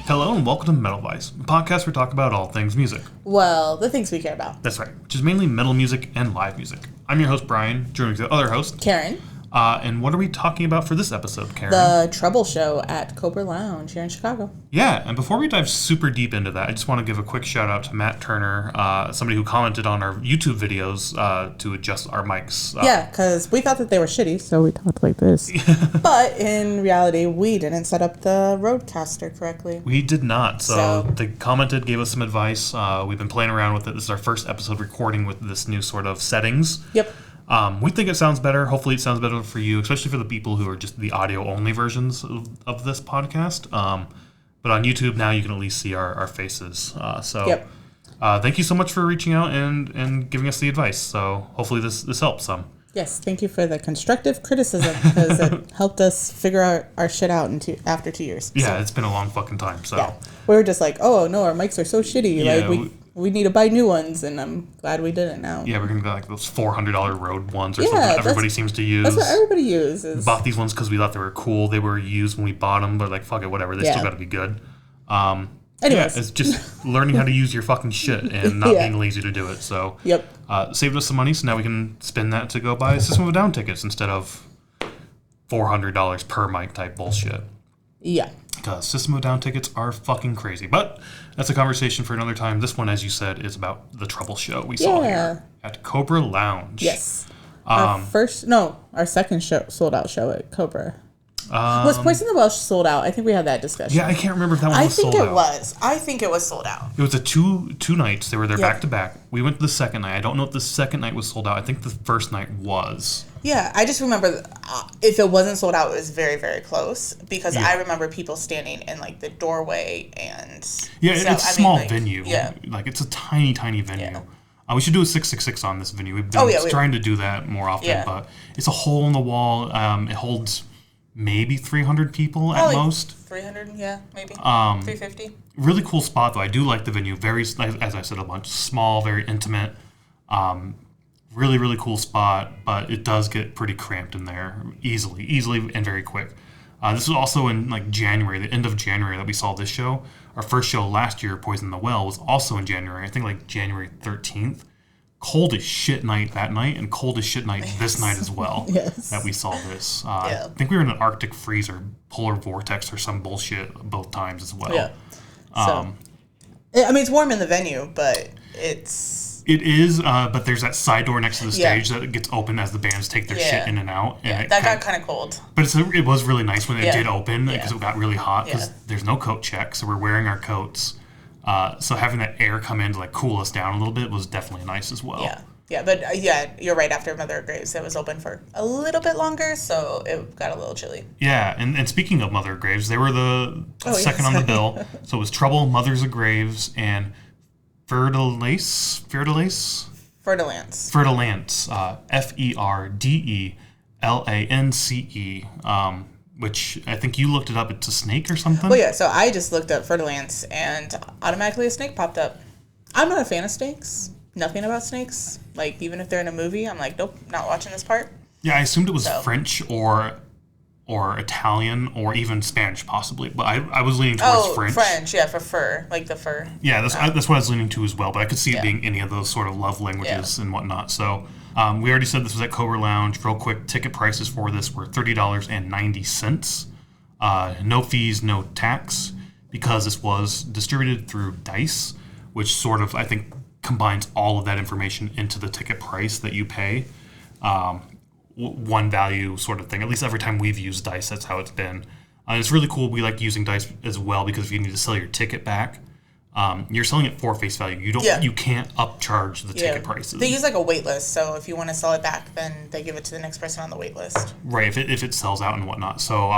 Hello and welcome to Metal Vice, a podcast where we talk about all things music. Well, the things we care about. That's right, which is mainly metal music and live music. I'm your host, Brian, joining with the other host, Karen. And what are we talking about for this episode, Karen? The Trouble Show at Cobra Lounge here in Chicago. Yeah, and before we dive super deep into that, I just want to give a quick shout out to Matt Turner, somebody who commented on our YouTube videos to adjust our mics. Yeah, because we thought that they were shitty, so we talked like this. But in reality, we didn't set up the Rodecaster correctly. We did not, so they commented, gave us some advice. We've been playing around with it. This is our first episode recording with this new sort of settings. Yep. We think it sounds better. Hopefully it sounds better for you, especially for the people who are just the audio-only versions of this podcast. But on YouTube now you can at least see our faces. Yep. Thank you so much for reaching out and giving us the advice. So hopefully this helps some. Yes, thank you for the constructive criticism because it helped us figure our shit out after 2 years. Yeah, It's been a long fucking time. So yeah. We were just like, oh no, our mics are so shitty. Yeah, like we need to buy new ones, and I'm glad we did it now. Yeah, we're gonna get like those $400 Rode ones or something that everybody seems to use. That's what everybody uses. Bought these ones because we thought they were cool. They were used when we bought them, but like fuck it, whatever. They still got to be good. Anyways. Yeah, it's just learning how to use your fucking shit and not being lazy to do it. So yep. Saved us some money, so now we can spend that to go buy System of a Down tickets instead of $400 per mic type bullshit. Yeah. Because System of a Down tickets are fucking crazy. But that's a conversation for another time. This one, as you said, is about the Trouble Show we saw here at Cobra Lounge. Yes. Our second sold out show at Cobra. Was Poison the Welsh sold out? I think we had that discussion. Yeah, I can't remember if that one was sold out. I think it was sold out. It was a two nights. They were there back to back. We went to the second night. I don't know if the second night was sold out. I think the first night was. Yeah, I just remember if it wasn't sold out, it was very, very close because I remember people standing in like the doorway and. Yeah, it's a small venue. Yeah, like it's a tiny venue. Yeah. We should do a 666 on this venue. We've been trying to do that more often, but it's a hole in the wall. It holds maybe 300 people at most. 300, yeah, maybe. 350. Really cool spot though. I do like the venue. Very, as I said, a bunch small, very intimate. Really, really cool spot, but it does get pretty cramped in there easily and very quick. This was also in like January, the end of January that we saw this show. Our first show last year, Poison the Well, was also in January. I think like January 13th. Cold as shit night that night, and cold as shit night this night as well. Yes. That we saw this. I think we were in an Arctic freeze or polar vortex or some bullshit both times as well. Yeah. It's warm in the venue, but It is, but there's that side door next to the stage that gets open as the bands take their shit in and out. And that got kind of cold. But it was really nice when it did open because it got really hot because there's no coat check, so we're wearing our coats. So having that air come in to like cool us down a little bit was definitely nice as well. Yeah, but you're right. After Mother of Graves, it was open for a little bit longer, so it got a little chilly. Yeah, and speaking of Mother of Graves, they were the second on the bill. So it was Trouble, Mothers of Graves, and Fer de Lance. Fer de Lance. Ferdelance. Which I think you looked it up. It's a snake or something? Well, yeah, so I just looked up Fer de Lance, and automatically a snake popped up. I'm not a fan of snakes. Nothing about snakes. Like, even if they're in a movie, I'm like, nope, not watching this part. Yeah, I assumed it was French or Italian or even Spanish possibly, but I was leaning towards French. French, yeah, for fur, like the fur. Yeah, that's what I was leaning to as well, but I could see it being any of those sort of love languages and whatnot. So we already said this was at Cobra Lounge. Real quick, ticket prices for this were $30.90. No fees, no tax, because this was distributed through Dice, which sort of, I think, combines all of that information into the ticket price that you pay. One value sort of thing. At least every time we've used Dice, that's how it's been. It's really cool. We like using Dice as well because if you need to sell your ticket back, you're selling it for face value. You can't upcharge the ticket prices. They use like a wait list, so if you want to sell it back, then they give it to the next person on the wait list. Right, if it sells out and whatnot. So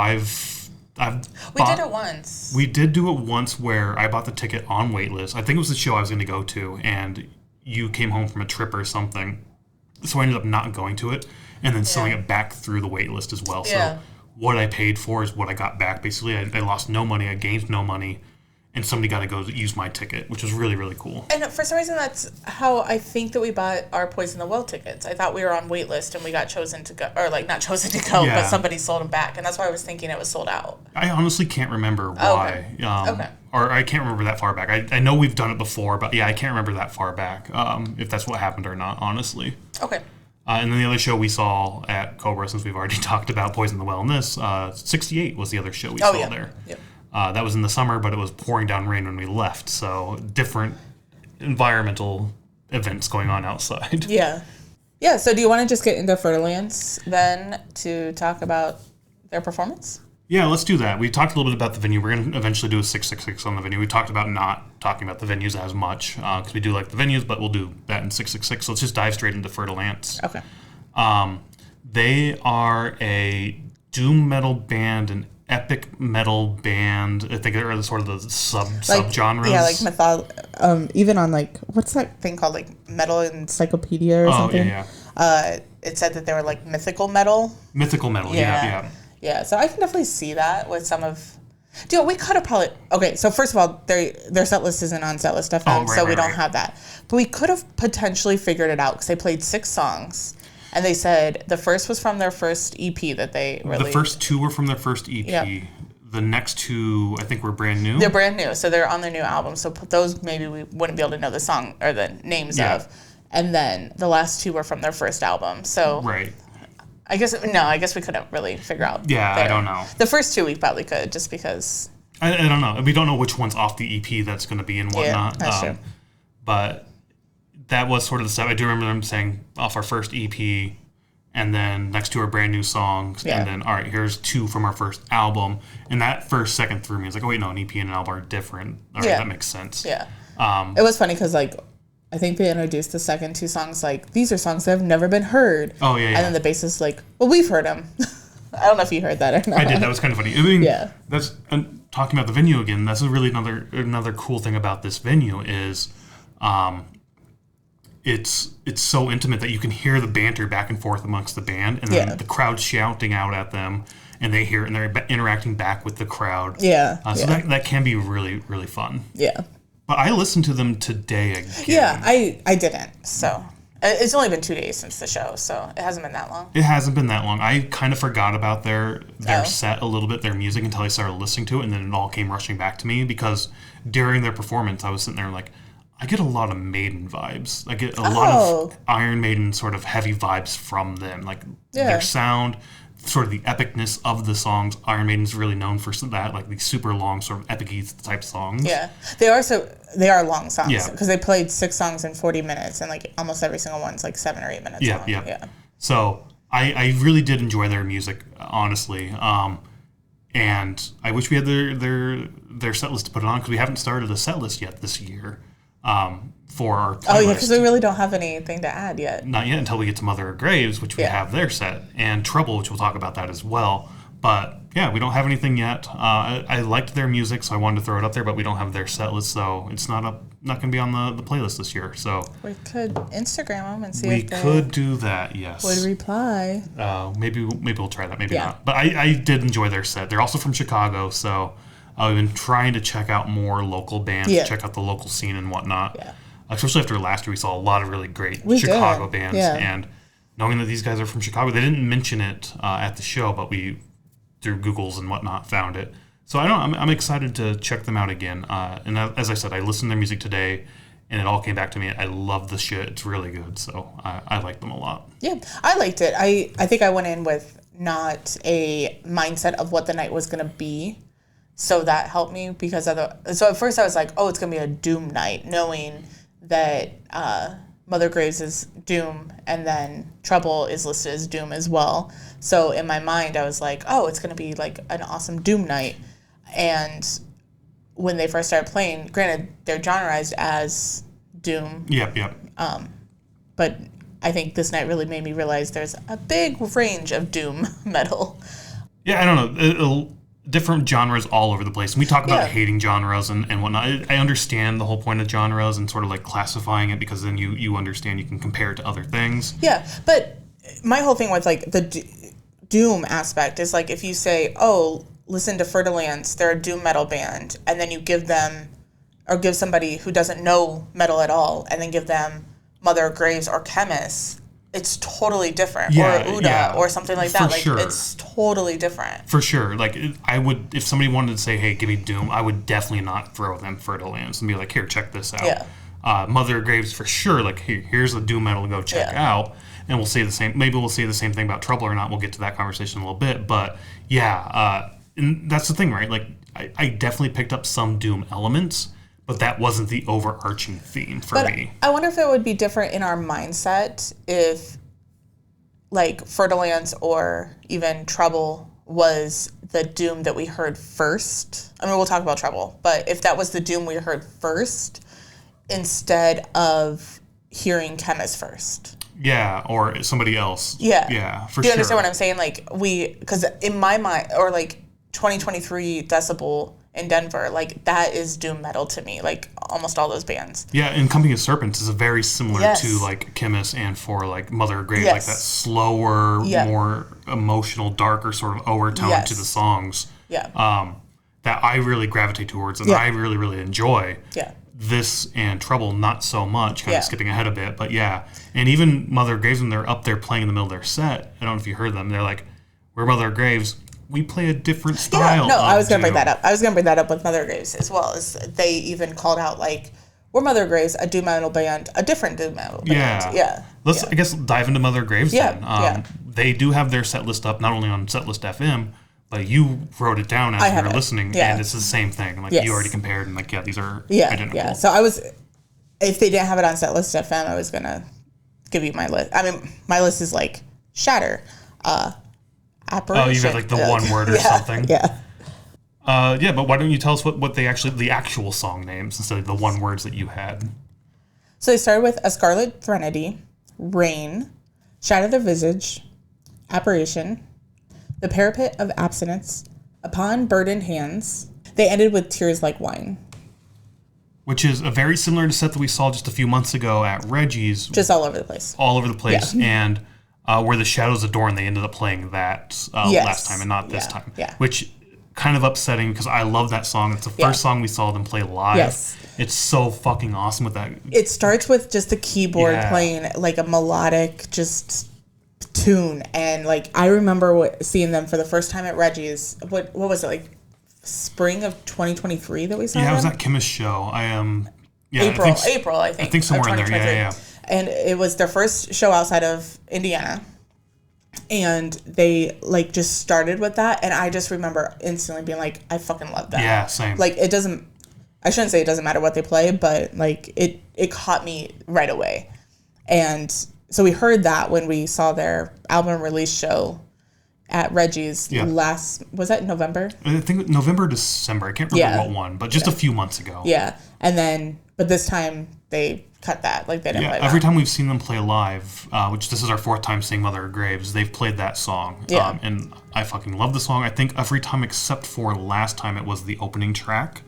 we did it once. We did do it once where I bought the ticket on wait list. I think it was the show I was going to go to, and you came home from a trip or something. So I ended up not going to it and then selling it back through the wait list as well. So what I paid for is what I got back. Basically, I lost no money. I gained no money. and somebody got to go use my ticket, which was really, really cool. And for some reason, that's how I think that we bought our Poison the Well tickets. I thought we were on wait list and we got chosen to go, or like not chosen to go, but somebody sold them back. And that's why I was thinking it was sold out. I honestly can't remember why. Okay. Or I can't remember that far back. I know we've done it before, but yeah, I can't remember that far back, if that's what happened or not, honestly. Okay. And then the other show we saw at Cobra, since we've already talked about Poison the Well in this, 68 was the other show we saw there. Yep. That was in the summer, but it was pouring down rain when we left, so different environmental events going on outside. Yeah. Yeah, so do you want to just get into Fer de Lance then to talk about their performance? Yeah, let's do that. We talked a little bit about the venue. We're going to eventually do a 666 on the venue. We talked about not talking about the venues as much because we do like the venues, but we'll do that in 666. So let's just dive straight into Fer de Lance. Okay. They are a doom metal band, an epic metal band. I think they're sort of the subgenres. Yeah, like even on like, what's that thing called? Like Metal Encyclopedia or something? Yeah. It said that they were like mythical metal. Mythical metal, yeah. Yeah, so I can definitely see that with some of... Dude, we could have probably... Okay, so first of all, their set list isn't on setlist.fm, so we don't have that. But we could have potentially figured it out because they played 6 songs. And they said the first was from their first EP that they released. The first 2 were from their first EP. Yep. The next 2, I think, were brand new. They're brand new, so they're on their new album. So those maybe we wouldn't be able to know the song or the names of. And then the last 2 were from their first album. So... Right. I guess we couldn't really figure out. Yeah, I don't know. The first 2 we probably could, just because... I don't know. We don't know which one's off the EP that's going to be and whatnot. Yeah, that's true. But that was sort of the step. I do remember them saying off our first EP, and then next 2 are brand new songs, and then, all right, here's 2 from our first album. And that first second threw me. I was like, oh, wait, no, an EP and an album are different. All right, that makes sense. Yeah. It was funny because, like, I think they introduced the second 2 songs like, these are songs that have never been heard. Oh, yeah. And then the bassist like, well, we've heard them. I don't know if you heard that or not. I did. That was kind of funny. I mean, that's talking about the venue again. That's really another cool thing about this venue is it's so intimate that you can hear the banter back and forth amongst the band, and then the crowd shouting out at them, and they hear it, and they're interacting back with the crowd. Yeah. So that can be really, really fun. Yeah. But I listened to them today again. Yeah, I didn't. So it's only been 2 days since the show, so it hasn't been that long. It hasn't been that long. I kind of forgot about their set a little bit, their music, until I started listening to it, and then it all came rushing back to me because during their performance, I was sitting there like, I get a lot of Maiden vibes. I get a lot of Iron Maiden sort of heavy vibes from them. Like their sound, sort of the epicness of the songs. Iron Maiden's really known for that, like these super long sort of epic-y type songs. Yeah, they are long songs because they played 6 songs in 40 minutes, and like almost every single one's like 7 or 8 minutes long. Yeah. So I really did enjoy their music, honestly, and I wish we had their set list to put it on because we haven't started a set list yet this year. For our playlist. Oh yeah, because we really don't have anything to add yet. Not yet until we get to Mother of Graves, which we have their set, and Trouble, which we'll talk about that as well. But yeah, we don't have anything yet. I liked their music, so I wanted to throw it up there, but we don't have their set list, so it's not going to be on the playlist this year. So we could Instagram them and see if they could do that. Yes, would reply. Maybe we'll try that. Maybe not. But I did enjoy their set. They're also from Chicago, so I've been trying to check out more local bands, check out the local scene and whatnot. Yeah. Especially after last year, we saw a lot of really great Chicago bands. And knowing that these guys are from Chicago, they didn't mention it at the show, but we, through Googles and whatnot, found it. So I'm excited to check them out again. And as I said, I listened to their music today, and it all came back to me. I love the shit. It's really good. So I like them a lot. Yeah, I liked it. I think I went in with not a mindset of what the night was going to be. So that helped me because so at first I was like, oh, it's going to be a doom night, knowing that Mother Graves is doom and then Trouble is listed as doom as well. So in my mind, I was like, oh, it's going to be like an awesome doom night. And when they first started playing, granted, they're genreized as doom. Yep. But I think this night really made me realize there's a big range of doom metal. Yeah, I don't know. Different genres all over the place. And we talk about hating genres and whatnot. I understand the whole point of genres and sort of like classifying it because then you understand you can compare it to other things. Yeah, but my whole thing with like the doom aspect is like if you say, oh, listen to Fer de Lance, they're a doom metal band, and then you give them or give somebody who doesn't know metal at all and then give them Mother of Graves or Chemist, it's totally different. Yeah, or Uda or something like that. Like, sure. it's totally different. For sure. Like, I would, if somebody wanted to say, hey, give me Doom, I would definitely not throw them Fer de Lance and be like, here, check this out. Yeah. Mother of Graves, for sure, like, here's the Doom metal to go check out. And we'll say the same, maybe we'll say the same thing about Trouble or not. We'll get to that conversation in a little bit. But, yeah, and that's the thing, right? Like, I definitely picked up some Doom elements, but that wasn't the overarching theme for me. I wonder if it would be different in our mindset if, like, Fer de Lance or even Trouble was the Doom that we heard first. I mean, we'll talk about Trouble, but if that was the Doom we heard first instead of hearing Chemist first. Yeah, or somebody else. Yeah. Yeah, for sure. Do you understand what I'm saying? Like, because in my mind, or like 2023 Decibel in Denver, like, that is Doom metal to me, like almost all those bands. Yeah, and Company of Serpents is very similar to like Chemist and for like Mother of Graves, like that slower, more emotional, darker sort of overtone to the songs. Yeah. That I really gravitate towards and I really, really enjoy. Yeah. This and Trouble, not so much, kind of skipping ahead a bit, but yeah. And even Mother of Graves, when they're up there playing in the middle of their set, I don't know if you heard them, they're like, we're Mother of Graves, we play a different style. Yeah, no, I was going to bring that up. I was going to bring that up with Mother of Graves as well. As they even called out, like, we're Mother of Graves, a doom metal band, a different doom metal band. Yeah. Let's, I guess, dive into Mother of Graves then. Yeah. They do have their set list up, not only on Setlist FM, but you wrote it down as we were listening, and it's the same thing. Like, you already compared, and like, these are identical. Yeah, so I was, if they didn't have it on Setlist FM, I was going to give you my list. I mean, my list is like Shatter, Apparition. Oh, you got like the one word or something. Yeah. Yeah, but why don't you tell us what they actually, the actual song names instead of the one words that you had? So they started with A Scarlet Threnody, Rain, Shadow the Visage, Apparition, The Parapet of Abstinence, Upon Burdened Hands. They ended with Tears Like Wine. Which is a very similar to set that we saw just a few months ago at Reggie's. Just all over the place. All over the place. Yeah. And where the Shadows Adorn, they ended up playing that last time and not this time. Yeah. Which kind of upsetting because I love that song. It's the first song we saw them play live. Yes. It's so fucking awesome with that. It starts with just the keyboard playing like a melodic just tune. And like I remember seeing them for the first time at Reggie's. What was it, like spring of 2023 that we saw them? Yeah, it was that Chemist show. April, I think. I think somewhere in there, yeah. And it was their first show outside of Indiana. And they, like, just started with that. And I just remember instantly being like, I fucking love that. Yeah, same. Like, it doesn't, I shouldn't say it doesn't matter what they play, but, like, it caught me right away. And so we heard that when we saw their album release show at Reggie's was that November? I think November, December. I can't remember what one, but just a few months ago. Yeah. And then, but this time they cut that. Like, they didn't play that. Every time we've seen them play live, which this is our fourth time seeing Mother of Graves, they've played that song. Yeah. And I fucking love the song. I think every time except for last time it was the opening track.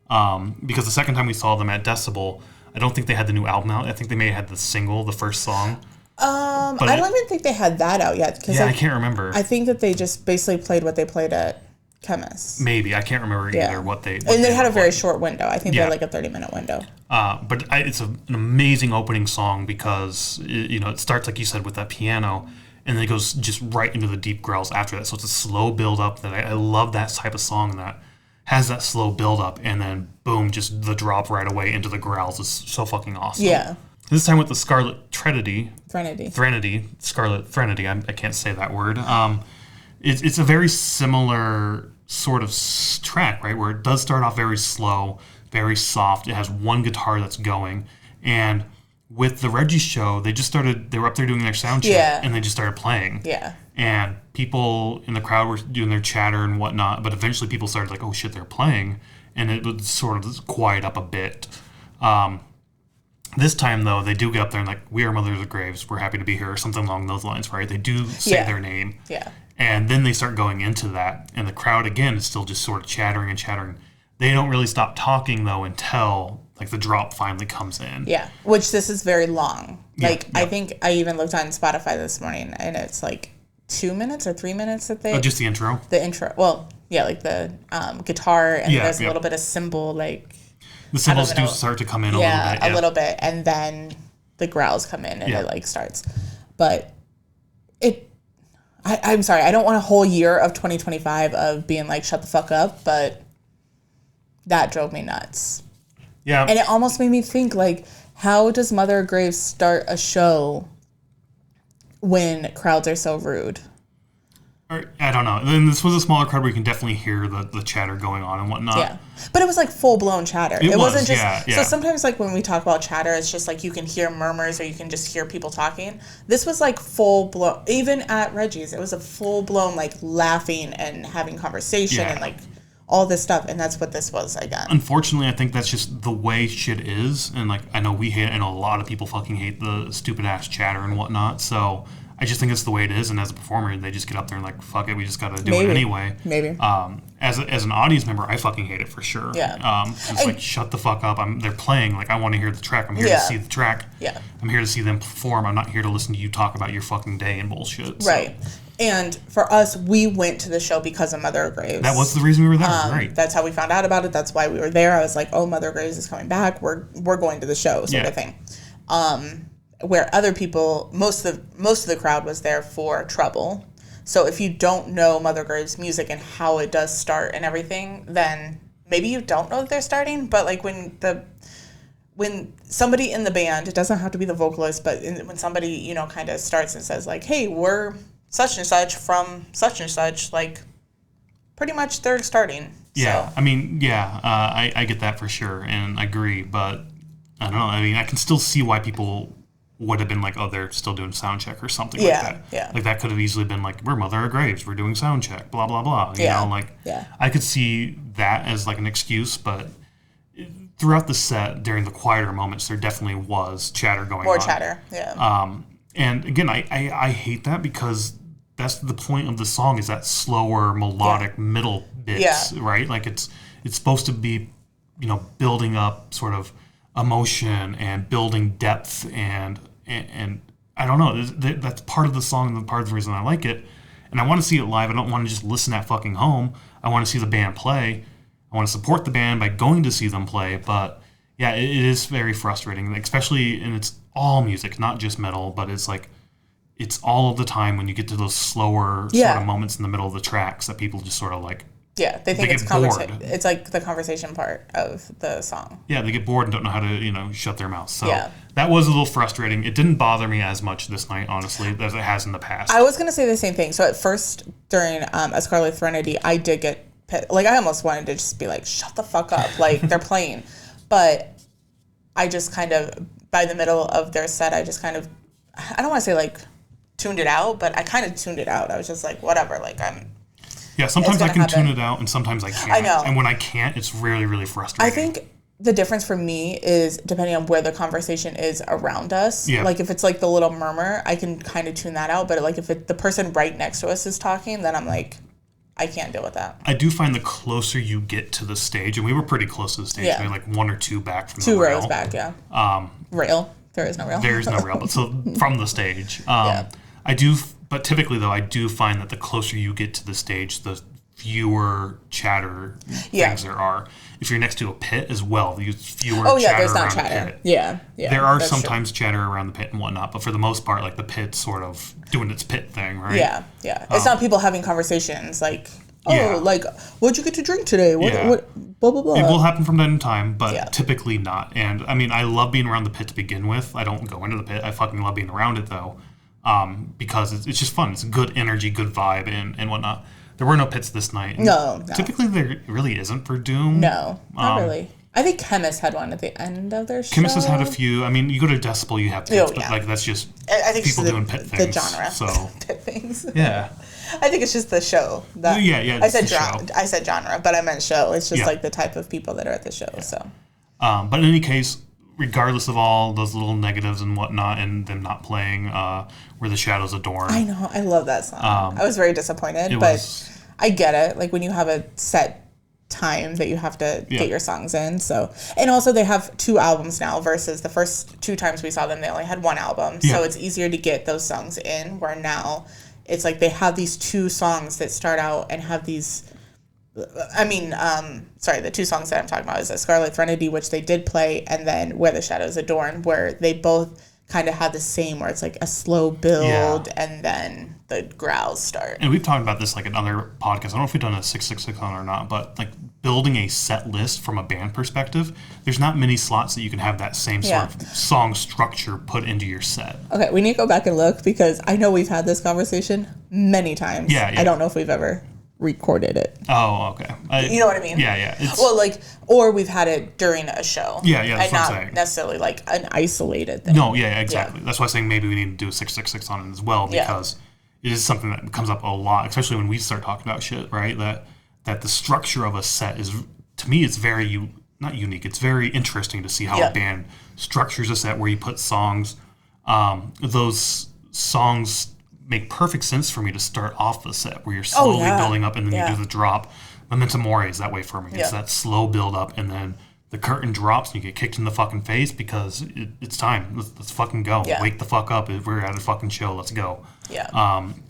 Because the second time we saw them at Decibel, I don't think they had the new album out. I think they may have had the single, the first song. I don't even think they had that out yet. I can't remember. I think that they just basically played what they played at Chemist. Maybe. I can't remember either what they... and they had a very short window. I think they had like a 30-minute window. But it's an amazing opening song because, it starts, like you said, with that piano, and then it goes just right into the deep growls after that. So it's a slow build-up. That I love that type of song that has that slow build-up, and then, boom, just the drop right away into the growls is so fucking awesome. Yeah. This time with the Scarlet Threnody. Scarlet Threnody. I can't say that word. It's a very similar sort of track, right? Where it does start off very slow, very soft. It has one guitar that's going. And with the Reggie show, they were up there doing their sound check, and they just started playing. Yeah. And people in the crowd were doing their chatter and whatnot, but eventually people started like, oh shit, they're playing. And it would sort of quiet up a bit. This time, though, they do get up there and like, we are Mothers of Graves, we're happy to be here, or something along those lines, right? They do say their name. Yeah. And then they start going into that, and the crowd, again, is still just sort of chattering and chattering. They don't really stop talking, though, until like the drop finally comes in. Yeah, which this is very long. Like, I think I even looked on Spotify this morning, and it's like 2 minutes or 3 minutes that they... Oh, just the intro? The intro. Well, yeah, like the guitar, and there's a little bit of cymbal, like... The cymbals do start to come in a little bit. Yeah, a little bit. And then the growls come in and it like starts. But I'm sorry, I don't want a whole year of 2025 of being like, shut the fuck up, but that drove me nuts. Yeah. And it almost made me think, like, how does Mother of Graves start a show when crowds are so rude? I don't know. Then this was a smaller crowd where you can definitely hear the chatter going on and whatnot. Yeah. But it was like full-blown chatter. It wasn't just... Yeah. So sometimes, like, when we talk about chatter, it's just like you can hear murmurs or you can just hear people talking. This was like full-blown... Even at Reggie's, it was a full-blown, like, laughing and having conversation and, like, all this stuff. And that's what this was, again. Unfortunately, I think that's just the way shit is. And, like, I know we hate it. I know a lot of people fucking hate the stupid-ass chatter and whatnot. So... I just think it's the way it is, and as a performer, they just get up there and like, fuck it, we just gotta do it anyway. Maybe. As an audience member, I fucking hate it for sure. Yeah. It's like, shut the fuck up. They're playing. Like, I want to hear the track. I'm here to see the track. Yeah. I'm here to see them perform. I'm not here to listen to you talk about your fucking day and bullshit. So. Right. And for us, we went to the show because of Mother of Graves. That was the reason we were there. Right. That's how we found out about it. That's why we were there. I was like, oh, Mother of Graves is coming back. We're going to the show, sort of thing. Where other people, most of the crowd was there for Trouble. So if you don't know Mother Graves' music and how it does start and everything, then maybe you don't know that they're starting. But like when somebody in the band, it doesn't have to be the vocalist, but when somebody, kind of starts and says like, hey, we're such and such from such and such, like pretty much they're starting. Yeah, so. I mean, I get that for sure, and I agree, but I don't know. I mean, I can still see why people would have been like, oh, they're still doing sound check or something like that. Yeah. Like that could have easily been like, we're Mother of Graves, we're doing sound check, blah, blah, blah. You know, like I could see that as like an excuse, but throughout the set, during the quieter moments, there definitely was chatter going on. More chatter, yeah. And again, I hate that because that's the point of the song is that slower, melodic middle bits, right? Like it's supposed to be, building up sort of emotion and building depth and I don't know, that's part of the song and part of the reason I like it, and I want to see it live. I don't want to just listen at fucking home. I want to see the band play. I want to support the band by going to see them play. But yeah, it is very frustrating, especially, and it's all music, not just metal, but it's like it's all of the time when you get to those slower sort of moments in the middle of the tracks that people just sort of like they think it's conversation. It's like the conversation part of the song. Yeah, they get bored and don't know how to, shut their mouths. So that was a little frustrating. It didn't bother me as much this night, honestly, as it has in the past. I was going to say the same thing. So at first, during A Scarlet Threnody, I did get like, I almost wanted to just be like, shut the fuck up. Like, they're playing. But I just kind of, by the middle of their set, I just kind of, I don't want to say like tuned it out, but I kind of tuned it out. I was just like, whatever, like Yeah, sometimes I can tune it out and sometimes I can't. I know. And when I can't, it's really, really frustrating. I think the difference for me is depending on where the conversation is around us. Yeah. Like if it's like the little murmur, I can kind of tune that out. But like if the person right next to us is talking, then I'm like, I can't deal with that. I do find the closer you get to the stage, and we were pretty close to the stage, maybe like one or two back from the rail. 2 rows back, yeah. Rail. There is no rail. There is no rail, but so from the stage. I do, but typically though, I do find that the closer you get to the stage, the fewer chatter things there are. If you're next to a pit as well, there's fewer chatter there's not around chatter. the pit. Yeah. There are sometimes chatter around the pit and whatnot, but for the most part, like the pit's sort of doing its pit thing, right? Yeah. It's not people having conversations like, like, what'd you get to drink today? What blah, blah, blah. It will happen from time to time, but typically not. And I mean, I love being around the pit to begin with. I don't go into the pit. I fucking love being around it though, because it's just fun. It's good energy, good vibe, and whatnot. There were no pits this night. No. Typically, there really isn't for Doom. No, not really. I think Chemist had one at the end of their show. Chemist has had a few. I mean, you go to Decibel, you have pits, but like that's just I think people doing pit things. The genre. So. Pit things. Yeah. I think it's just the show. I said genre, but I meant show. It's just like the type of people that are at the show. Yeah. So. But in any case, regardless of all those little negatives and whatnot, and them not playing Where the Shadows Adorn. I know. I love that song. I was very disappointed, but I get it. Like when you have a set time that you have to get your songs in. So, and also they have 2 albums now versus the first 2 times we saw them, they only had 1 album. So it's easier to get those songs in, where now it's like they have these 2 songs that start out and have these sorry, the two songs that I'm talking about is Scarlet Threnody, which they did play, and then Where the Shadows Adorn, where they both kind of have the same, where it's like a slow build and then the growls start. And we've talked about this like in other podcasts. I don't know if we've done a 666 on it or not, but like building a set list from a band perspective, there's not many slots that you can have that same sort of song structure put into your set. Okay, we need to go back and look because I know we've had this conversation many times. Yeah. I don't know if we've ever recorded it. Oh, okay. You know what I mean? Yeah. Well, like, or we've had it during a show. Yeah, that's and what I'm not saying. necessarily like an isolated thing. No, exactly. That's why I'm saying maybe we need to do a 666 on it as well, because it is something that comes up a lot, especially when we start talking about shit, right? That the structure of a set is, to me, it's very, not unique, it's very interesting to see how a band structures a set where you put songs. Those songs make perfect sense for me to start off the set where you're slowly building up and then you do the drop. Memento Mori is that way for me. It's that slow build up and then the curtain drops and you get kicked in the fucking face because it's time. Let's fucking go. Wake the fuck up. We're at a fucking show. Let's go.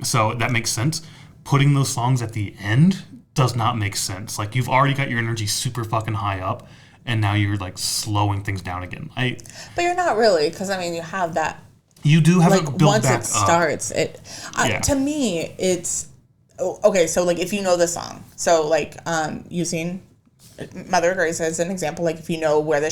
So that makes sense. Putting those songs at the end does not make sense. Like, you've already got your energy super fucking high up and now you're like slowing things down again. But you're not really, because I mean you have that. You do have like a build once back it starts, to me it's okay. So like if you know the song, so like using Mother of Grace as an example, like if you know Where the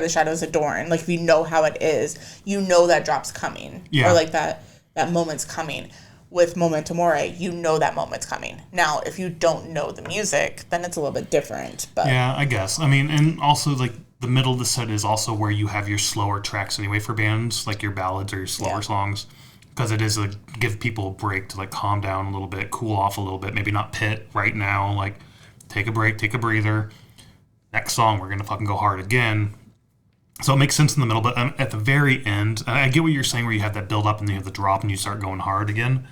Shadows Adorn, like if you know how it is, you know that drop's coming, or like that moment's coming. With Memento Mori, you know that moment's coming. Now, if you don't know the music, then it's a little bit different. But yeah, I guess. I mean, and also like the middle of the set is also where you have your slower tracks anyway for bands, like your ballads or your slower songs, because it is give people a break to like calm down a little bit, cool off a little bit, maybe not pit right now, like take a break, take a breather. Next song, we're gonna fucking go hard again. So it makes sense in the middle, but at the very end, and I get what you're saying where you have that build up and then you have the drop and you start going hard again.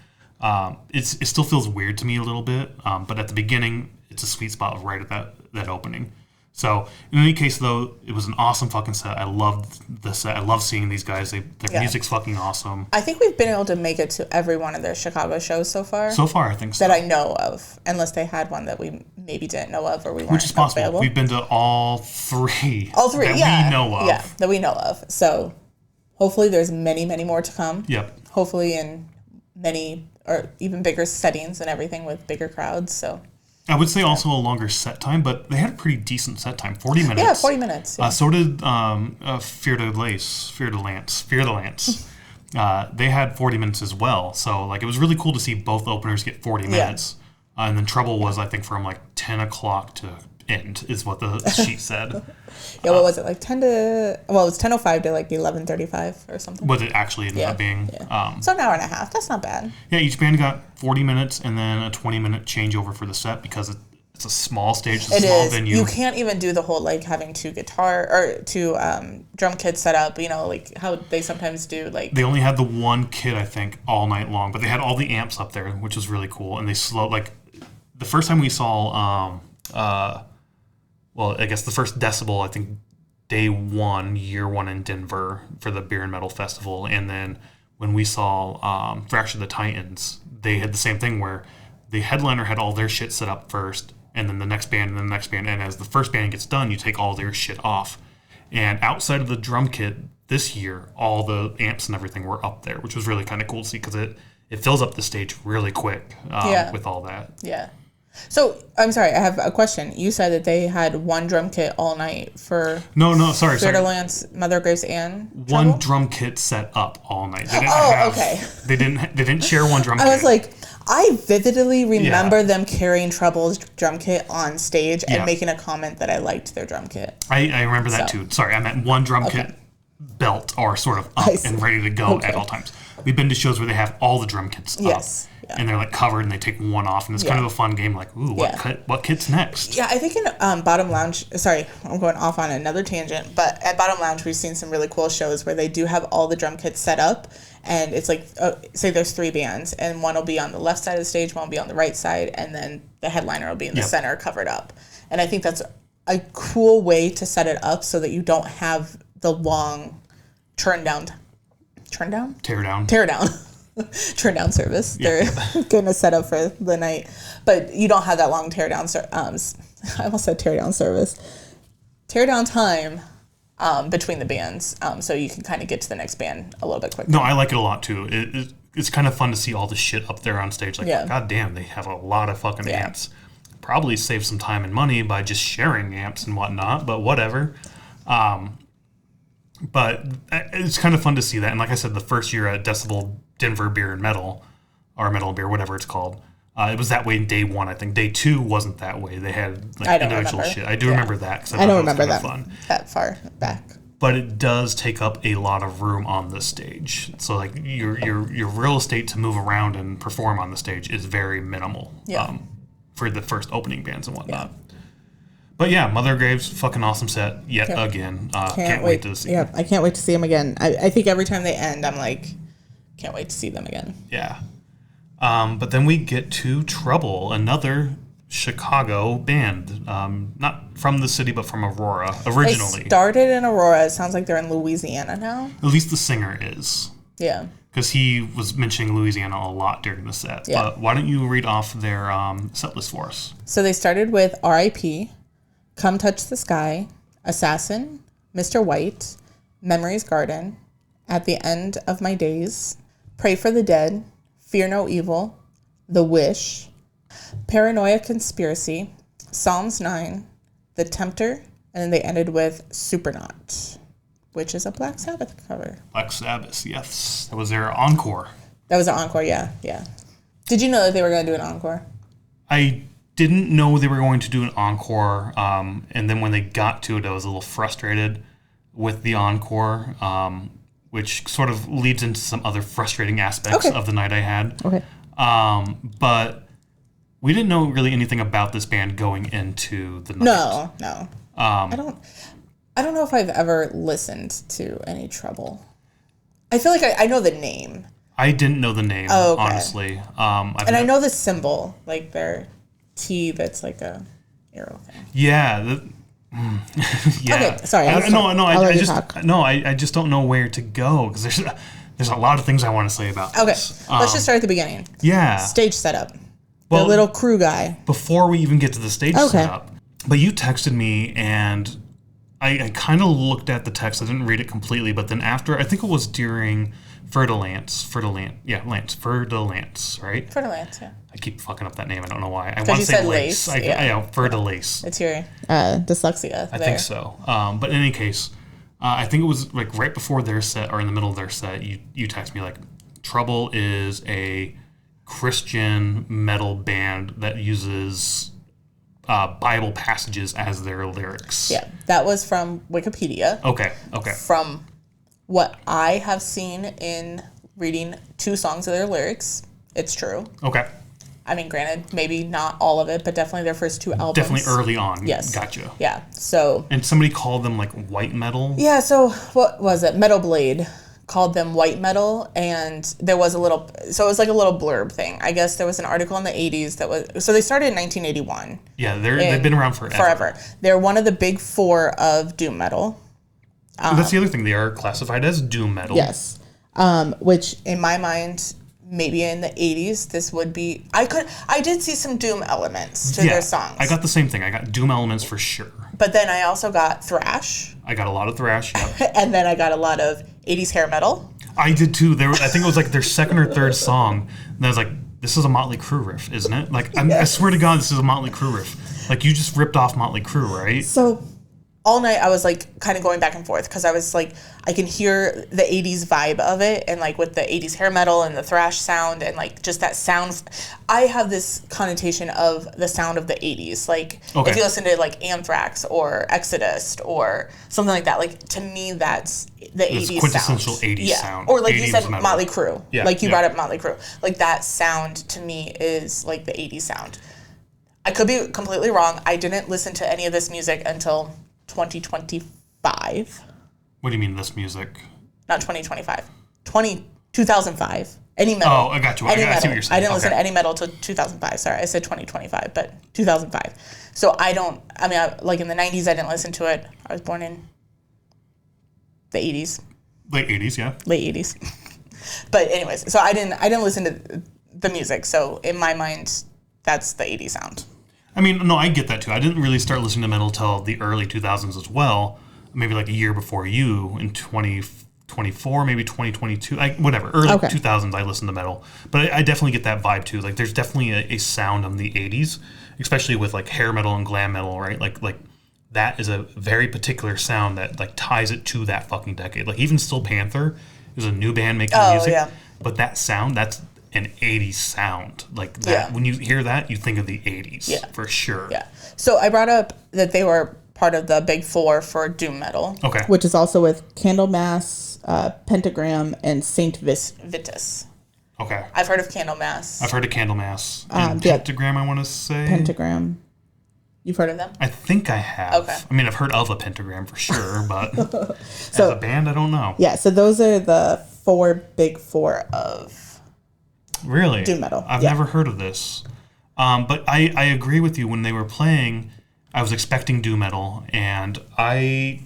It still feels weird to me a little bit, but at the beginning, it's a sweet spot right at that opening. So in any case, though, it was an awesome fucking set. I loved the set. I love seeing these guys. Their music's fucking awesome. I think we've been able to make it to every one of their Chicago shows so far. So far, I think so. That I know of, unless they had one that we maybe didn't know of or we weren't Which is possible. Available. We've been to all three. All three, that we know of. Yeah, that we know of. So hopefully there's many, many more to come. Yep. Hopefully in many or even bigger settings and everything with bigger crowds. So I would say also a longer set time, but they had a pretty decent set time, 40 minutes. Yeah, 40 minutes. Yeah. So did Fer de Lance. They had 40 minutes as well. So like it was really cool to see both openers get 40 minutes. And then Trouble was, I think, from like 10 o'clock to end is what the sheet said. Yeah, what was it, like 10 to, well, it was 10:05 to like 11:35 or something. What it actually ended up being. Yeah. So an hour and a half, that's not bad. Yeah, each band got 40 minutes and then a 20-minute changeover for the set because it's a small stage, it's a small venue. You can't even do the whole like having two drum kits set up, you know, like how they sometimes do. Like they only had the one kit, I think, all night long, but they had all the amps up there, which was really cool. And they slowed, like, the first time we saw, well, I guess the first Decibel, I think, day one, year one in Denver for the Beer and Metal Festival. And then when we saw Fracture the Titans, they had the same thing where the headliner had all their shit set up first, and then the next band, and then the next band. And as the first band gets done, you take all their shit off. And outside of the drum kit this year, all the amps and everything were up there, which was really kind of cool to see because it fills up the stage really quick with all that. Yeah. So, I'm sorry, I have a question. You said that they had one drum kit all night for... No, sorry. Fer de Lance, Mother of Grace, and One Trouble? drum kit set up all night. They didn't okay. They didn't share one drum kit. I was like, I vividly remember them carrying Trouble's drum kit on stage and making a comment that I liked their drum kit. I remember that too. Sorry, I meant one drum kit belt or sort of up and ready to go at all times. We've been to shows where they have all the drum kits up. And they're like covered and they take one off and it's kind of a fun game like, ooh, what kit's next? Yeah, I think in Bottom Lounge, sorry, I'm going off on another tangent, but at Bottom Lounge we've seen some really cool shows where they do have all the drum kits set up and it's like, say there's three bands and one will be on the left side of the stage, one will be on the right side, and then the headliner will be in the center covered up. And I think that's a cool way to set it up so that you don't have the long tear down. turn down service. They're getting us set up for the night, but you don't have that long tear down. I almost said tear down service. Tear down time between the bands, so you can kind of get to the next band a little bit quicker. No, I like it a lot too. It's kind of fun to see all the shit up there on stage. Like, god damn, they have a lot of fucking amps. Probably save some time and money by just sharing amps and whatnot, but whatever. But it's kind of fun to see that. And like I said, the first year at Decibel Denver Beer and Metal, or Metal and Beer, whatever it's called, it was that way in day one, I think. Day two wasn't that way. They had like individual shit. I do remember that. Cause I don't remember that fun. That far back. But it does take up a lot of room on the stage. So like your real estate to move around and perform on the stage is very minimal. For the first opening bands and whatnot. But yeah, Mother of Graves, fucking awesome set yet again. Can't wait to see them. I can't wait to see them again. I think every time they end, I'm like, can't wait to see them again. Yeah. But then we get to Trouble, another Chicago band. Not from the city, but from Aurora, originally. They started in Aurora. It sounds like they're in Louisiana now. At least the singer is. Yeah. Because he was mentioning Louisiana a lot during the set. Yeah. But why don't you read off their set list for us? So they started with R.I.P., Come Touch the Sky, Assassin, Mr. White, Memory's Garden, At the End of My Days, Pray for the Dead, Fear No Evil, The Wish, Paranoia Conspiracy, Psalms 9, The Tempter, and then they ended with Supernaut, which is a Black Sabbath cover. Black Sabbath, yes. That was their encore. That was an encore, yeah. Did you know that they were going to do an encore? I didn't know they were going to do an encore, and then when they got to it, I was a little frustrated with the encore, which sort of leads into some other frustrating aspects of the night I had. Okay. But we didn't know really anything about this band going into the night. No. I don't know if I've ever listened to any Trouble. I feel like I know the name. I didn't know the name, honestly. I know the symbol, like their T that's like a arrow thing. Yeah. Yeah. Okay, sorry. I just don't know where to go because there's a lot of things I want to say about this. Let's just start at the beginning. Yeah. Stage setup. Well, the little crew guy. Before we even get to the stage setup. But you texted me and I kind of looked at the text. I didn't read it completely, but then after, I think it was during Fer de Lance, right? Fer de Lance, yeah. I keep fucking up that name. I don't know why. I want to say Lace. Fer de Lance. It's your dyslexia. I think so. But in any case, I think it was like right before their set or in the middle of their set, you text me like, Trouble is a Christian metal band that uses Bible passages as their lyrics. Yeah, that was from Wikipedia. Okay. From what I have seen in reading 2 songs of their lyrics, it's true. Okay. I mean, granted, maybe not all of it, but definitely their first 2 albums. Definitely early on. Yes. Gotcha. Yeah, so... And somebody called them, like, white metal? Yeah, so what was it? Metal Blade called them white metal, and there was a little... So it was like a little blurb thing. I guess there was an article in the 80s that was... So they started in 1981. Yeah, they've been around forever. They're one of the big 4 of doom metal. That's the other thing. They are classified as doom metal. Yes. Which, in my mind... Maybe in the 80s, this would be... I did see some doom elements to their songs. I got the same thing. I got doom elements for sure. But then I also got thrash. I got a lot of thrash, yeah. And then I got a lot of 80s hair metal. I did too. I think it was like their second or third song. And I was like, this is a Motley Crue riff, isn't it? Like, I swear to God, this is a Motley Crue riff. Like, you just ripped off Motley Crue, right? So... all night I was like kind of going back and forth because I was like, I can hear the 80s vibe of it and like with the 80s hair metal and the thrash sound and like just that sound. I have this connotation of the sound of the 80s. Like if you listen to like Anthrax or Exodus or something like that, like to me that's the 80s quintessential sound. 80s sound. Or like you said, metal. Motley Crue. Yeah, like you brought up Motley Crue. Like that sound to me is like the 80s sound. I could be completely wrong. I didn't listen to any of this music until 2025. What do you mean this music? Not 2025. 2005. Any metal. Oh, I got you. I see what you're saying. I didn't listen to any metal till 2005. Sorry, I said 2025, but 2005. So like in the 90s, I didn't listen to it. I was born in the 80s. Late 80s, yeah. Late 80s. But anyways, so I didn't listen to the music. So in my mind, that's the 80s sound. I mean, no, I get that too. I didn't really start listening to metal till the early 2000s as well. Maybe like a year before you in 2024, maybe 2022, whatever. Early 2000s, I listened to metal. But I definitely get that vibe too. Like there's definitely a sound of the 80s, especially with like hair metal and glam metal, right? Like that is a very particular sound that like ties it to that fucking decade. Like even Steel Panther is a new band making music. Yeah. But that sound, that's an 80s sound. Like that, when you hear that, you think of the 80s for sure. Yeah. So I brought up that they were part of the big four for doom metal. Okay. Which is also with Candlemass, Pentagram, and Saint Vitus. Okay. I've heard of Candlemass. I've heard of Candlemass. And Pentagram, I want to say. Pentagram. You've heard of them? I think I have. Okay. I mean, I've heard of a Pentagram for sure, but so, as a band, I don't know. Yeah, so those are the big four of really doom metal. I've never heard of this. But I agree with you. When they were playing, I was expecting doom metal, and I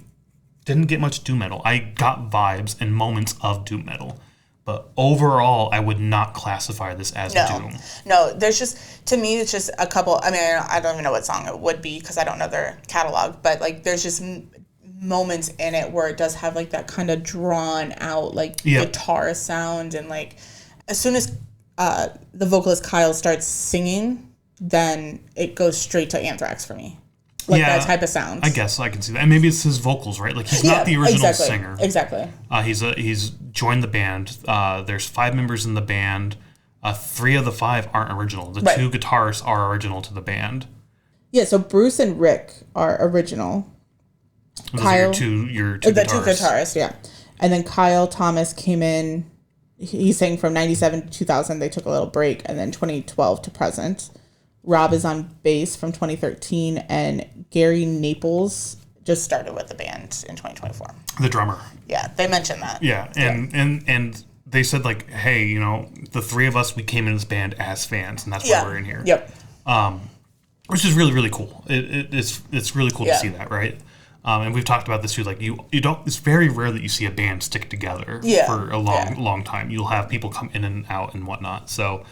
didn't get much doom metal. I got vibes and moments of doom metal. But overall, I would not classify this as doom. No, there's just, to me, it's just a couple. I mean, I don't even know what song it would be because I don't know their catalog. But like, there's just moments in it where it does have like that kind of drawn out like guitar sound, and like as soon as the vocalist Kyle starts singing, then it goes straight to Anthrax for me. Like that type of sound. I guess I can see that. And maybe it's his vocals, right? Like he's not the original singer. Exactly. He's joined the band. There's 5 members in the band. 3 of the 5 aren't original. The 2 guitarists are original to the band. Yeah, so Bruce and Rick are original. Those Kyle, are your two the guitarists. 2 guitarists, yeah. And then Kyle Thomas came in. He sang from 97 to 2000. They took a little break, and then 2012 to present. Rob is on bass from 2013, and Gary Naples just started with the band in 2024. The drummer. Yeah, they mentioned that. Yeah, and they said like, hey, you know, the 3 of us, we came in this band as fans, and that's why we're in here. Yep. Which is really, really cool. It's really cool to see that, right? And we've talked about this too. Like you don't. It's very rare that you see a band stick together for a long time. You'll have people come in and out and whatnot. So,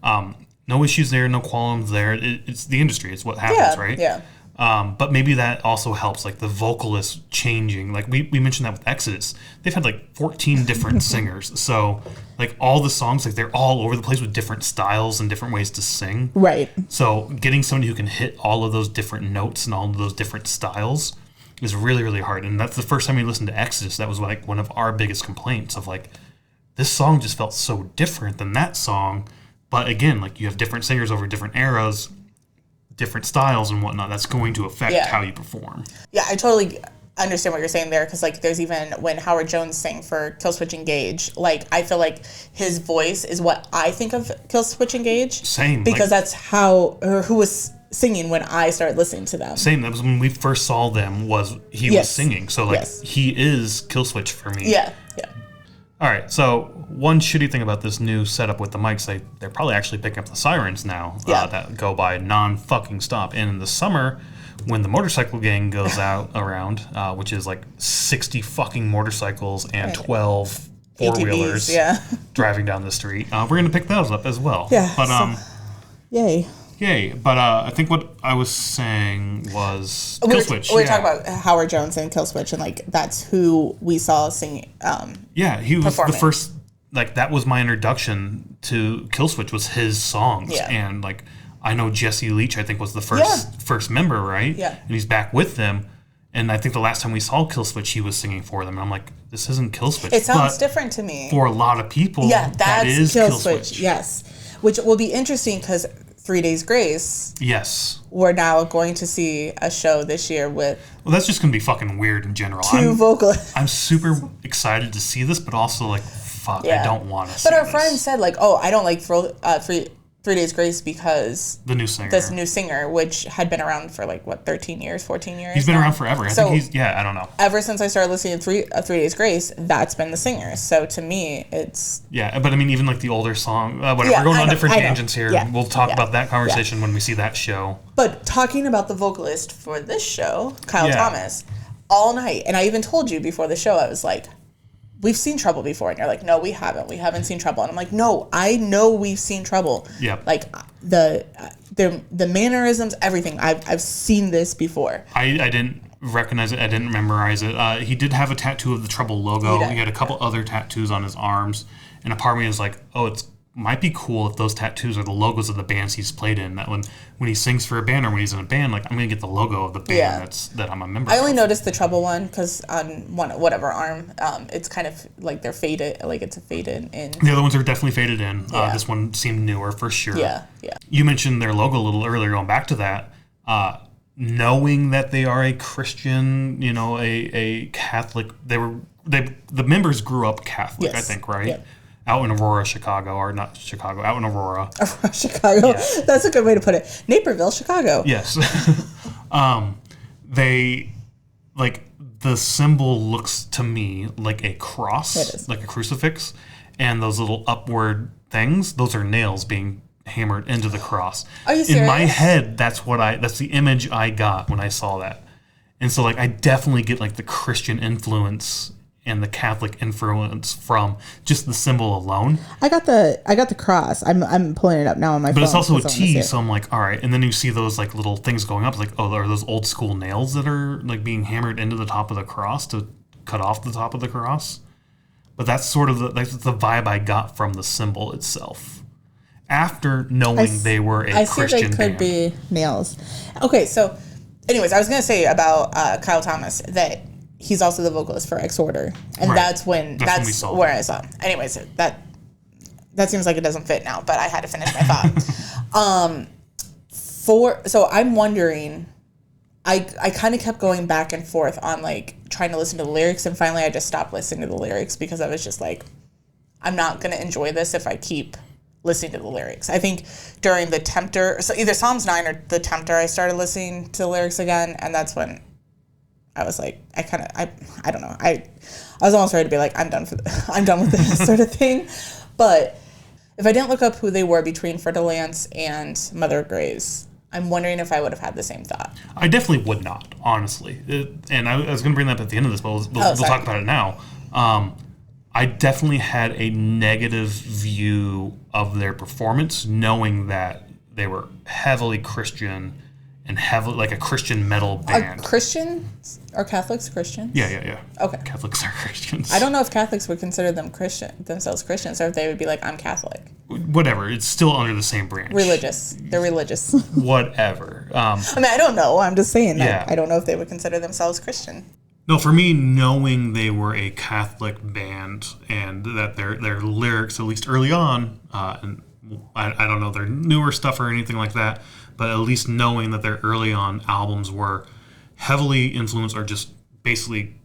no issues there, no qualms there. It's the industry. It's what happens, right? Yeah. But maybe that also helps, like the vocalists changing. Like we mentioned that with Exodus, they've had like 14 different singers. So like all the songs, like they're all over the place with different styles and different ways to sing. Right. So getting somebody who can hit all of those different notes and all of those different styles is really, really hard. And that's the first time we listened to Exodus. That was like one of our biggest complaints of like, this song just felt so different than that song. But again, like you have different singers over different eras, different styles and whatnot. That's going to affect how you perform. Yeah, I totally understand what you're saying there, because like there's even when Howard Jones sang for Killswitch Engage, like I feel like his voice is what I think of Killswitch Engage. Same. Because that's how, or who was singing when I started listening to them. Same. That was when we first saw them, was singing. So like he is Killswitch for me. Yeah. All right, so one shitty thing about this new setup with the mics, they're probably actually picking up the sirens now that go by non-fucking stop. And in the summer, when the motorcycle gang goes out around, which is like 60 fucking motorcycles and 12 four-wheelers driving down the street, we're going to pick those up as well. Yeah, but Yay. But I think what I was saying was Killswitch. We're talking about Howard Jones and Killswitch, and like that's who we saw singing. He was the first. Like that was my introduction to Killswitch, was his songs, and like I know Jesse Leach, I think was the first member, right? Yeah, and he's back with them. And I think the last time we saw Killswitch, he was singing for them. And I'm like, this isn't Killswitch. It sounds different to me. For a lot of people, that is Killswitch. Yes, which will be interesting because 3 Days Grace. Yes. We're now going to see a show this year with. Well, that's just going to be fucking weird in general. 2 vocalists. I'm super excited to see this, but also like, fuck, I don't want to see this. But our this. friend said like, oh, I don't like 3 Days Grace because this new singer, which had been around for like 13 years, 14 years. He's been around forever. I think he's I don't know. Ever since I started listening to 3 Days Grace, that's been the singer. So to me, it's but I mean, even like the older song, whatever. We're going on different tangents here. Yeah. We'll talk about that conversation when we see that show. But talking about the vocalist for this show, Kyle Thomas, all night, and I even told you before the show, I was like, we've seen Trouble before. And you're like, no, we haven't seen Trouble. And I'm like, no, I know we've seen Trouble. Yeah. Like the mannerisms, everything. I've seen this before. I didn't recognize it. I didn't memorize it. He did have a tattoo of the Trouble logo. He had a couple other tattoos on his arms. And a part of me was like, oh, it's might be cool if those tattoos are the logos of the bands he's played in. That when he sings for a band or when he's in a band, like I'm gonna get the logo of the band that I'm a member. I only noticed the Trouble one because on whatever arm, it's kind of like they're faded, like it's a faded in. The other ones are definitely faded in. This one seemed newer for sure. Yeah. You mentioned their logo a little earlier. Going back to that, knowing that they are a Christian, a Catholic. The members grew up Catholic, I think, right? Yep. Out in Aurora, Chicago, or not Chicago, out in Aurora. Aurora, Chicago. Yeah. That's a good way to put it. Naperville, Chicago. Yes. They, like, the symbol looks to me like a cross, like a crucifix, and those little upward things, those are nails being hammered into the cross. Are you serious? In my head, that's the image I got when I saw that. And so, like, I definitely get, like, the Christian influence and the Catholic influence from just the symbol alone. I got the cross. I'm pulling it up now on my phone. But it's also a T, so I'm like, all right. And then you see those like little things going up, like, oh, are those old school nails that are like being hammered into the top of the cross to cut off the top of the cross? But that's sort of that's the vibe I got from the symbol itself. After knowing they were a Christian band. I see they could be nails. Okay, so anyways, I was going to say about Kyle Thomas that he's also the vocalist for Exhorder, and that's where I saw him. Anyways, that seems like it doesn't fit now, but I had to finish my thought. So I'm wondering, I kind of kept going back and forth on like trying to listen to the lyrics, and finally I just stopped listening to the lyrics because I was just like, I'm not going to enjoy this if I keep listening to the lyrics. I think during the Tempter, so either Psalms 9 or the Tempter, I started listening to the lyrics again, and that's when I was like, I don't know. I was almost ready to be like, I'm done with this sort of thing. But if I didn't look up who they were between Fer de Lance and Mother of Grace, I'm wondering if I would have had the same thought. I definitely would not, honestly. And I was going to bring that up at the end of this, but we'll talk about it now. I definitely had a negative view of their performance, knowing that they were heavily Christian and heavily like a Christian metal band. Are Catholics Christian? Yeah. Okay. Catholics are Christians. I don't know if Catholics would consider themselves Christians, or if they would be like, I'm Catholic. Whatever. It's still under the same branch. Religious. They're religious. Whatever. I mean, I don't know. I'm just saying that. I don't know if they would consider themselves Christian. No, for me, knowing they were a Catholic band and that their lyrics, at least early on, and I don't know their newer stuff or anything like that, but at least knowing that their early on albums were heavily influenced or just basically,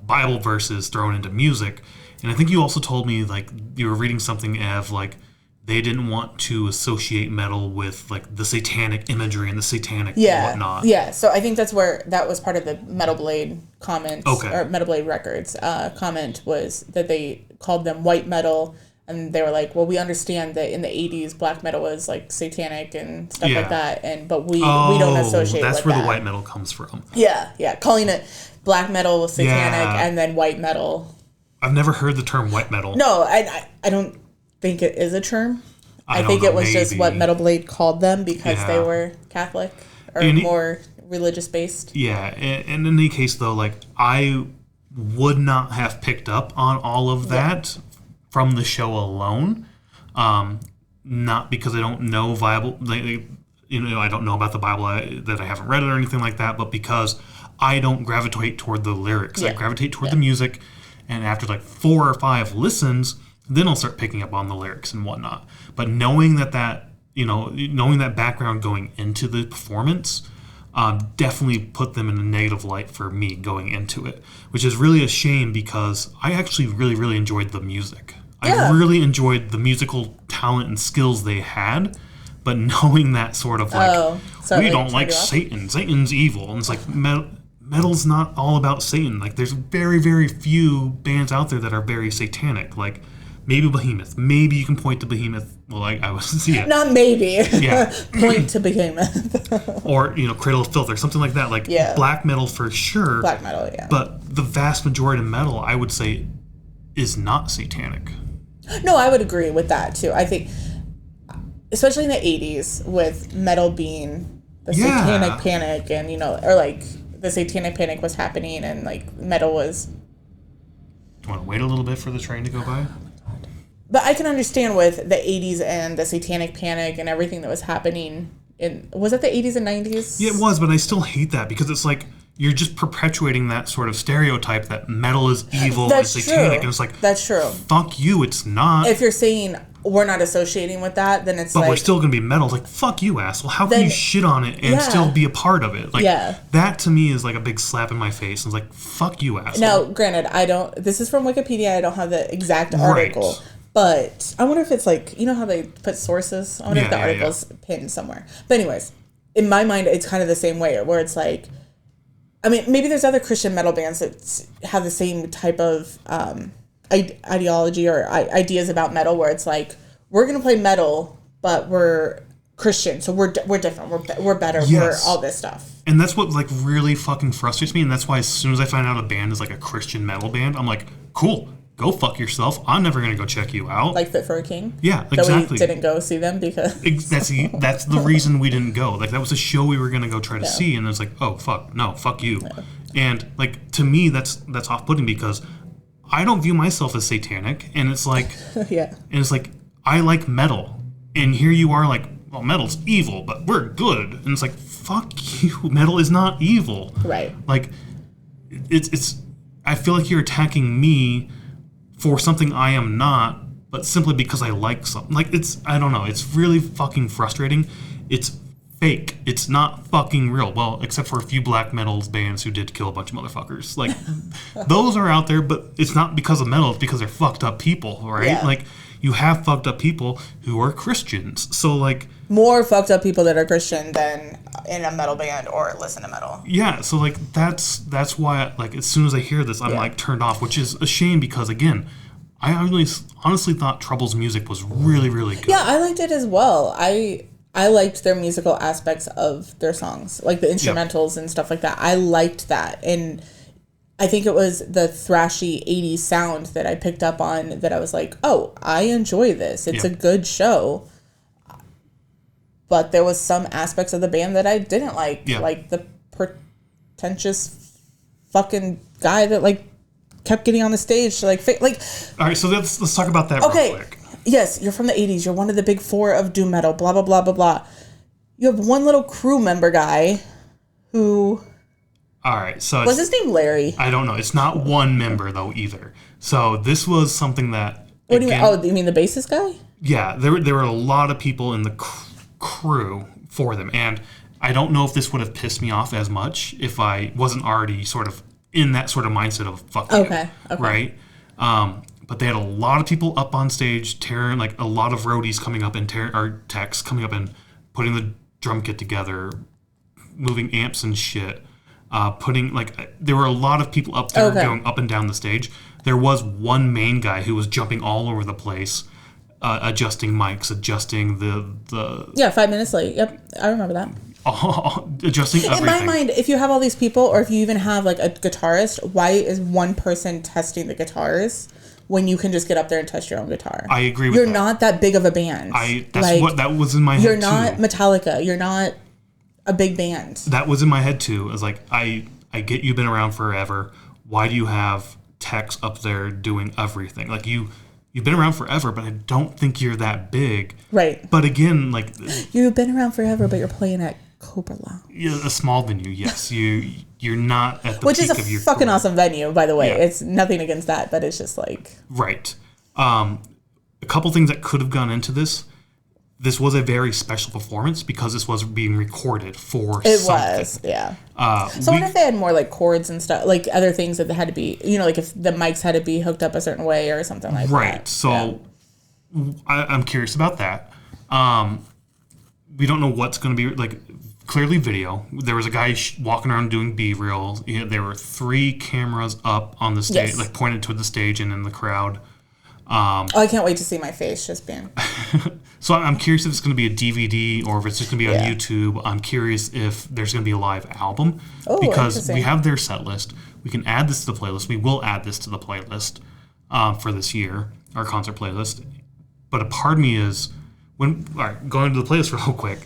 Bible verses thrown into music. And I think you also told me, like, you were reading something of, like, they didn't want to associate metal with, like, the satanic imagery and the satanic whatnot. Yeah, so I think that was part of the Metal Blade comment, or Metal Blade Records comment, was that they called them white metal. And they were like, well, we understand that in the 80s, black metal was like satanic and stuff like that, but we don't associate that's with where that. the white metal comes from. Yeah. Calling it black metal was satanic, and then white metal. I've never heard the term white metal. No, I don't think it is a term. I think it was just what Metal Blade called them because they were Catholic or more religious based. Yeah, and in any case, though, like, I would not have picked up on all of that from the show alone, not because I don't know Bible, I don't know about the Bible that I haven't read it or anything like that, but because I don't gravitate toward the lyrics. I gravitate toward the music, and after like 4 or 5 listens, then I'll start picking up on the lyrics and whatnot. But knowing that background going into the performance definitely put them in a negative light for me going into it, which is really a shame because I actually really, really enjoyed the music. I really enjoyed the musical talent and skills they had, but knowing that sort of like, we don't like Satan. Satan's evil. And it's like, metal's not all about Satan. Like, there's very, very few bands out there that are very satanic. Like, maybe Behemoth. Maybe you can point to Behemoth. Well, I was, Not maybe. Yeah. Point to Behemoth. Or, Cradle of Filth or something like that. Like, black metal for sure. Black metal, yeah. But the vast majority of metal, I would say, is not satanic. No, I would agree with that too. I think, especially in the 80s, with metal being the satanic panic, and or like the satanic panic was happening, and like metal was. Do you want to wait a little bit for the train to go by? But I can understand with the 80s and the satanic panic and everything that was happening was it the 80s and 90s? Yeah, it was, but I still hate that because it's like you're just perpetuating that sort of stereotype that metal is evil and satanic. True. And it's like, that's true. Fuck you, it's not. If you're saying we're not associating with that, then it's but we're still going to be metal. It's like, fuck you, asshole. How can you shit on it and still be a part of it? Like, that to me is like a big slap in my face. It's like, fuck you, asshole. Now, granted, this is from Wikipedia. I don't have the exact article. Right. But I wonder if it's like, how they put sources? I wonder if the article's pinned somewhere. But anyways, in my mind, it's kind of the same way, where it's like, I mean, maybe there's other Christian metal bands that have the same type of ideology or ideas about metal, where it's like, we're going to play metal, but we're Christian, so we're different, we're better, we're all this stuff. And that's what like really fucking frustrates me, and that's why as soon as I find out a band is like a Christian metal band, I'm like, cool. Go fuck yourself. I'm never going to go check you out. Like Fit for a King? Yeah, exactly. That we didn't go see them because... That's the reason we didn't go. Like, that was a show we were going to go try to see, and it's like, oh, fuck. No, fuck you. Yeah. And, like, to me, that's off-putting because I don't view myself as satanic, and it's like... And it's like, I like metal. And here you are like, well, metal's evil, but we're good. And it's like, fuck you. Metal is not evil. Right. Like, it's... I feel like you're attacking me for something I am not, but simply because I like something. Like, I don't know, it's really fucking frustrating. It's fake. It's not fucking real. Well, except for a few black metal bands who did kill a bunch of motherfuckers. Like, those are out there, but it's not because of metal, it's because they're fucked up people, right? Yeah. Like, you have fucked up people who are Christians. So, like... More fucked up people that are Christian than in a metal band or listen to metal. Yeah, so, like, that's why, like, as soon as I hear this, I'm, like, turned off, which is a shame because, again, I honestly thought Trouble's music was really, really good. Yeah, I liked it as well. I liked their musical aspects of their songs, like the instrumentals and stuff like that. I liked that, and... I think it was the thrashy 80s sound that I picked up on that I was like, oh, I enjoy this. It's a good show. But there was some aspects of the band that I didn't like. Yeah. Like the pretentious fucking guy that like kept getting on the stage to like... All right, so let's talk about that real quick. Yes, you're from the 80s. You're one of the big four of doom metal, blah, blah, blah, blah, blah. You have one little crew member guy who... All right, so... Was his name Larry? I don't know. It's not one member, though, either. So this was something that... What do you mean? Oh, you mean the bassist guy? Yeah, there were a lot of people in the crew for them. And I don't know if this would have pissed me off as much if I wasn't already sort of in that sort of mindset of fuck you. Okay. Right? But they had a lot of people up on stage, tearing, like, a lot of roadies coming up and techs coming up and putting the drum kit together, moving amps and shit. There were a lot of people up there going up and down the stage. There was one main guy who was jumping all over the place, adjusting mics, adjusting the... Yeah, 5 minutes late. Yep, I remember that. Adjusting everything. In my mind, if you have all these people, or if you even have like a guitarist, why is one person testing the guitars when you can just get up there and test your own guitar? I agree with that. You're that. not that big of a band. That was in my head too. You're not Metallica. You're not... a big band. That was in my head too. I was like, I get you've been around forever. Why do you have techs up there doing everything? Like you've been around forever, but I don't think you're that big. Right. But again, like you've been around forever, but you're playing at Cobra Lounge. Yeah, a small venue. Yes, you're not at the which peak is of your fucking career. Awesome venue, by the way. Yeah. It's nothing against that, but it's just like right. A couple things that could have gone into this. This was a very special performance because this was being recorded for something. It was, yeah. So I wonder if they had more like chords and stuff, like other things that had to be, like if the mics had to be hooked up a certain way or something like that. Right. So I'm curious about that. We don't know what's going to be like. Clearly, video. There was a guy walking around doing B-reels. There were 3 cameras up on the stage, like pointed to the stage and in the crowd. I can't wait to see my face just being. So I'm curious if it's going to be a DVD or if it's just going to be on YouTube. I'm curious if there's going to be a live album because we have their set list. We can add this to the playlist. We will add this to the playlist. for this year, our concert playlist. But a part of me is, going to the playlist real quick,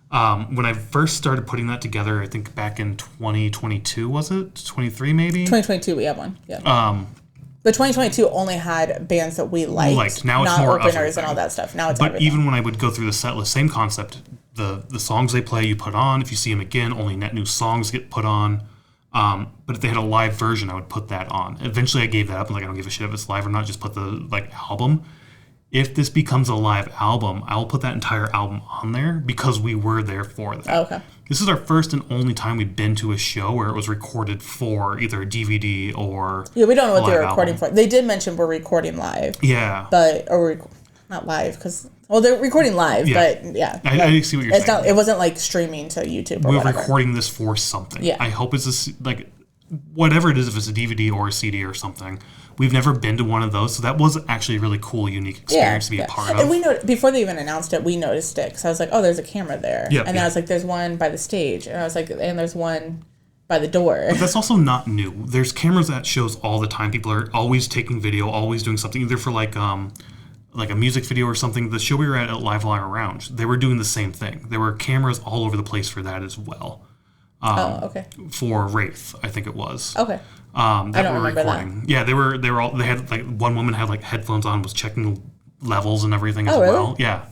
when I first started putting that together, I think back in 2022, was it? 23 maybe? 2022, we have one, yeah. But 2022 only had bands that we liked. Now it's not more openers and all that stuff. Now it's But everything. even when I would go through the set list, same concept. The songs they play, you put on. If you see them again, only net new songs get put on. But if they had a live version, I would put that on. Eventually, I gave that up. I don't give a shit if it's live or not. Just put the album. If this becomes a live album, I will put that entire album on there because we were there for that. Oh, okay. This is our first and only time we've been to a show where it was recorded for either a DVD or we don't know what they were recording for. They did mention we're recording live. Yeah. Not live because they're recording live, but yeah. I see what you're saying. It wasn't like streaming to YouTube or we're whatever. Recording this for something. Yeah. I hope it's whatever it is, if it's a DVD or a CD or something. We've never been to one of those, so that was actually a really cool, unique experience to be a part of. And we know before they even announced it, we noticed it because I was like, "Oh, there's a camera there," and then I was like, "There's one by the stage," and I was like, "And there's one by the door." But that's also not new. There's cameras at shows all the time. People are always taking video, always doing something, either for like a music video or something. The show we were at Live Lounge, they were doing the same thing. There were cameras all over the place for that as well. Okay. For Wraith, I think it was. Okay. That I don't were remember recording. that. Yeah, they were all. They had one woman had headphones on, was checking levels and everything as really? well. Yeah.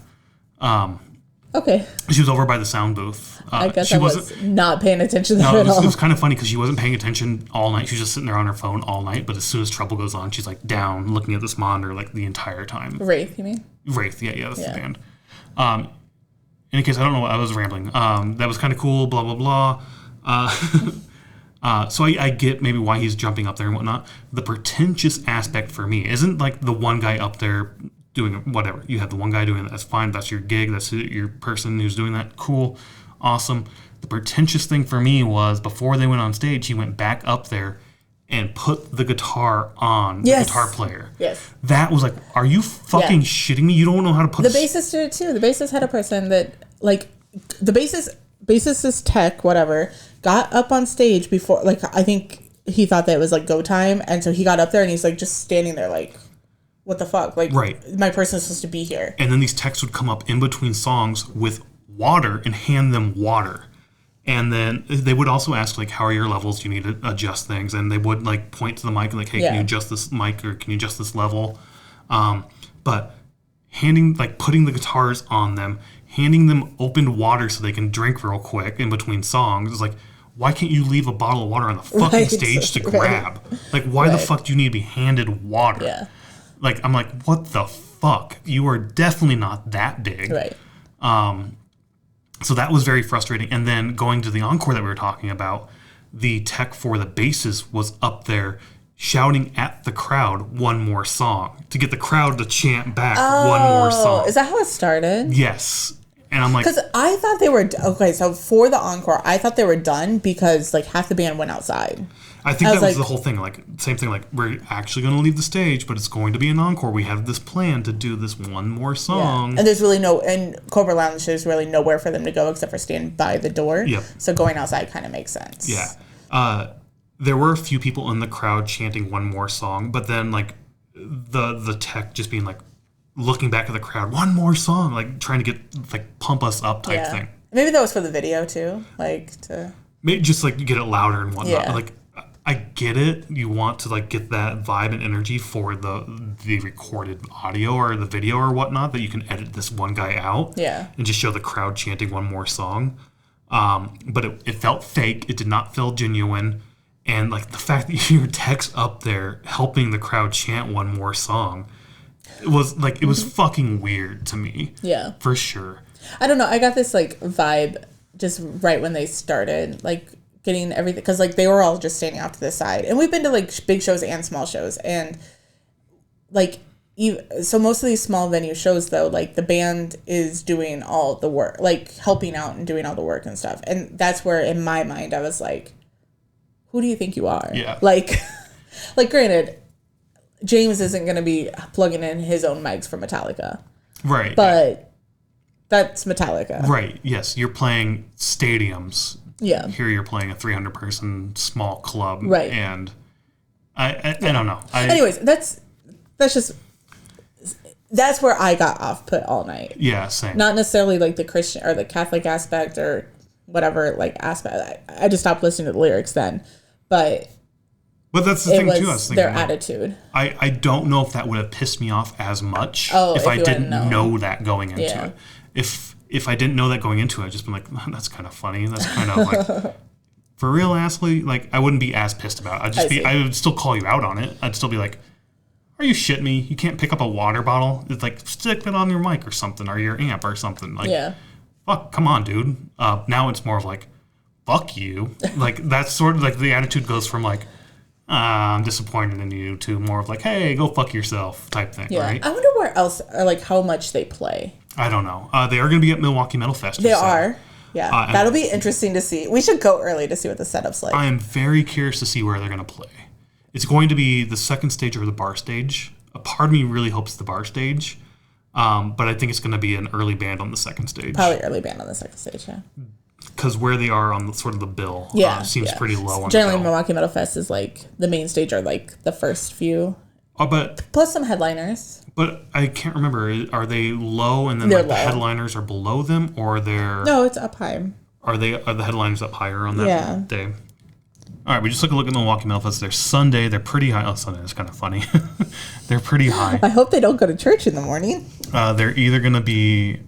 Okay. She was over by the sound booth. I guess I was not paying attention there at all. It was kind of funny because she wasn't paying attention all night. She was just sitting there on her phone all night. But as soon as Trouble goes on, she's down looking at this monitor the entire time. Wraith, you mean? Wraith, yeah, that's the band. In any case, I don't know. I was rambling. That was kind of cool. Blah blah blah. So I get maybe why he's jumping up there and whatnot. The pretentious aspect for me isn't the one guy up there doing whatever. You have the one guy doing that. That's fine. That's your gig. That's your person who's doing that. Cool. Awesome. The pretentious thing for me was before they went on stage, he went back up there and put the guitar on the guitar player. Yes. That was are you fucking shitting me? You don't know how to put the bassist did it too. The bassist had a person that the bassist's tech, whatever, got up on stage before I think he thought that it was go time, and so he got up there and he's just standing there what the fuck? Right. My person's supposed to be here. And then these techs would come up in between songs with water and hand them water. And then they would also ask, how are your levels? Do you need to adjust things? And they would, point to the mic and, hey, can you adjust this mic or can you adjust this level? But putting the guitars on them, handing them opened water so they can drink real quick in between songs is why can't you leave a bottle of water on the fucking stage to grab? Why the fuck do you need to be handed water? Yeah. I'm what the fuck? You are definitely not that big. Right. So that was very frustrating. And then going to the encore that we were talking about, the tech for the basses was up there shouting at the crowd one more song to get the crowd to chant back one more song. Is that how it started? Yes. And I'm because I thought they were okay. So for the encore, I thought they were done because half the band went outside. I think that was the whole thing. Same thing. We're actually going to leave the stage, but it's going to be an encore. We have this plan to do this one more song. Yeah. And there's really in Cobra Lounge, there's really nowhere for them to go except for stand by the door. Yep. So going outside kind of makes sense. Yeah. There were a few people in the crowd chanting one more song, but then the tech just being looking back at the crowd, one more song, trying to get pump us up type thing. Maybe that was for the video too, to maybe just get it louder and whatnot. Yeah. I get it. You want to get that vibe and energy for the recorded audio or the video or whatnot that you can edit this one guy out. Yeah. And just show the crowd chanting one more song. But it felt fake. It did not feel genuine. And the fact that your tech's up there helping the crowd chant one more song, it was it was fucking weird to me. Yeah. For sure. I don't know. I got this vibe just right when they started, getting everything, because they were all just standing off to the side, and we've been to big shows and small shows, and so most of these small venue shows though, the band is doing all the work, helping out and doing all the work and stuff, and that's where in my mind I was who do you think you are? Yeah. Granted, James isn't going to be plugging in his own mics for Metallica, right? But that's Metallica, right? Yes, you're playing stadiums. Yeah. Here you're playing a 300-person small club. Right. And I don't know. Anyways, That's where I got off put all night. Yeah, same. Not necessarily like the Christian or the Catholic aspect or whatever like aspect. I just stopped listening to the lyrics then, but that's the thing too. I was thinking their attitude. I don't know if that would have pissed me off as much if I didn't know that going into it. If I didn't know that going into it, I'd just been like, that's kind of funny. That's kind of like, for real, Ashley. Like, I wouldn't be as pissed about it. I would still call you out on it. I'd still be like, are you shitting me? You can't pick up a water bottle? It's like, stick it on your mic or something, or your amp or something. Like, fuck, come on, dude. Now it's more of like, fuck you. Like, that's sort of like the attitude goes from like, I'm disappointed in you to more of like, hey, go fuck yourself type thing, right? I wonder where else, or like how much they play. I don't know. They are going to be at Milwaukee Metal Fest. They are. Yeah. That'll be interesting to see. We should go early to see what the setup's like. I am very curious to see where they're going to play. It's going to be the second stage or the bar stage. A part of me really hopes the bar stage, but I think it's going to be an early band on the second stage. Probably early band on the second stage, yeah. Because where they are on the sort of the bill seems pretty low on generally, the bill. Milwaukee Metal Fest is like the main stage or like the first few. But plus some headliners. But I can't remember. Are they low and then like the headliners are below them, or they're... No, it's up high. Are the headliners up higher on that day? All right, we just took a look at the Milwaukee Metal Fest. They're Sunday. They're pretty high. Oh, Sunday is kind of funny. They're pretty high. I hope they don't go to church in the morning. They're either going to be...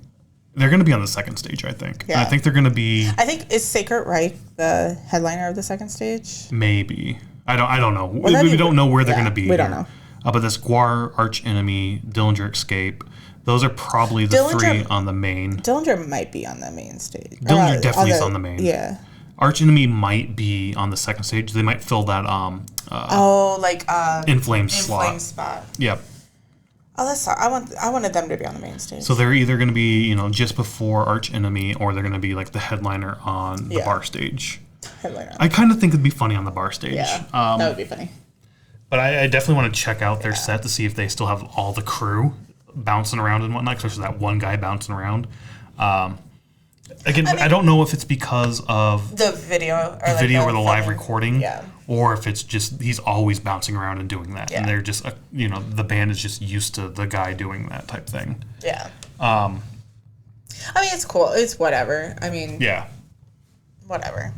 They're going to be on the second stage, I think. Yeah. I think they're going to be... I think, is Sacred Reich the headliner of the second stage? Maybe. I don't know. We don't know where they're going to be. We don't know. But the Squire, Arch Enemy, Dillinger Escape, those are probably the three on the main. Dillinger might be on the main stage. Dillinger definitely is on the main. Yeah. Arch Enemy might be on the second stage. They might fill that In Flames spot. Yep. Oh, that's I wanted them to be on the main stage. So they're either going to be, just before Arch Enemy, or they're going to be like the headliner on the bar stage. Headliner. I kind of think it'd be funny on the bar stage. Yeah, that would be funny. But I definitely want to check out their set to see if they still have all the crew bouncing around and whatnot, especially that one guy bouncing around. Again, I don't know if it's because of the video or the live recording, or if it's just he's always bouncing around and doing that, and they're just the band is just used to the guy doing that type thing. Yeah. I mean, it's cool. It's whatever. I mean. Yeah. Whatever.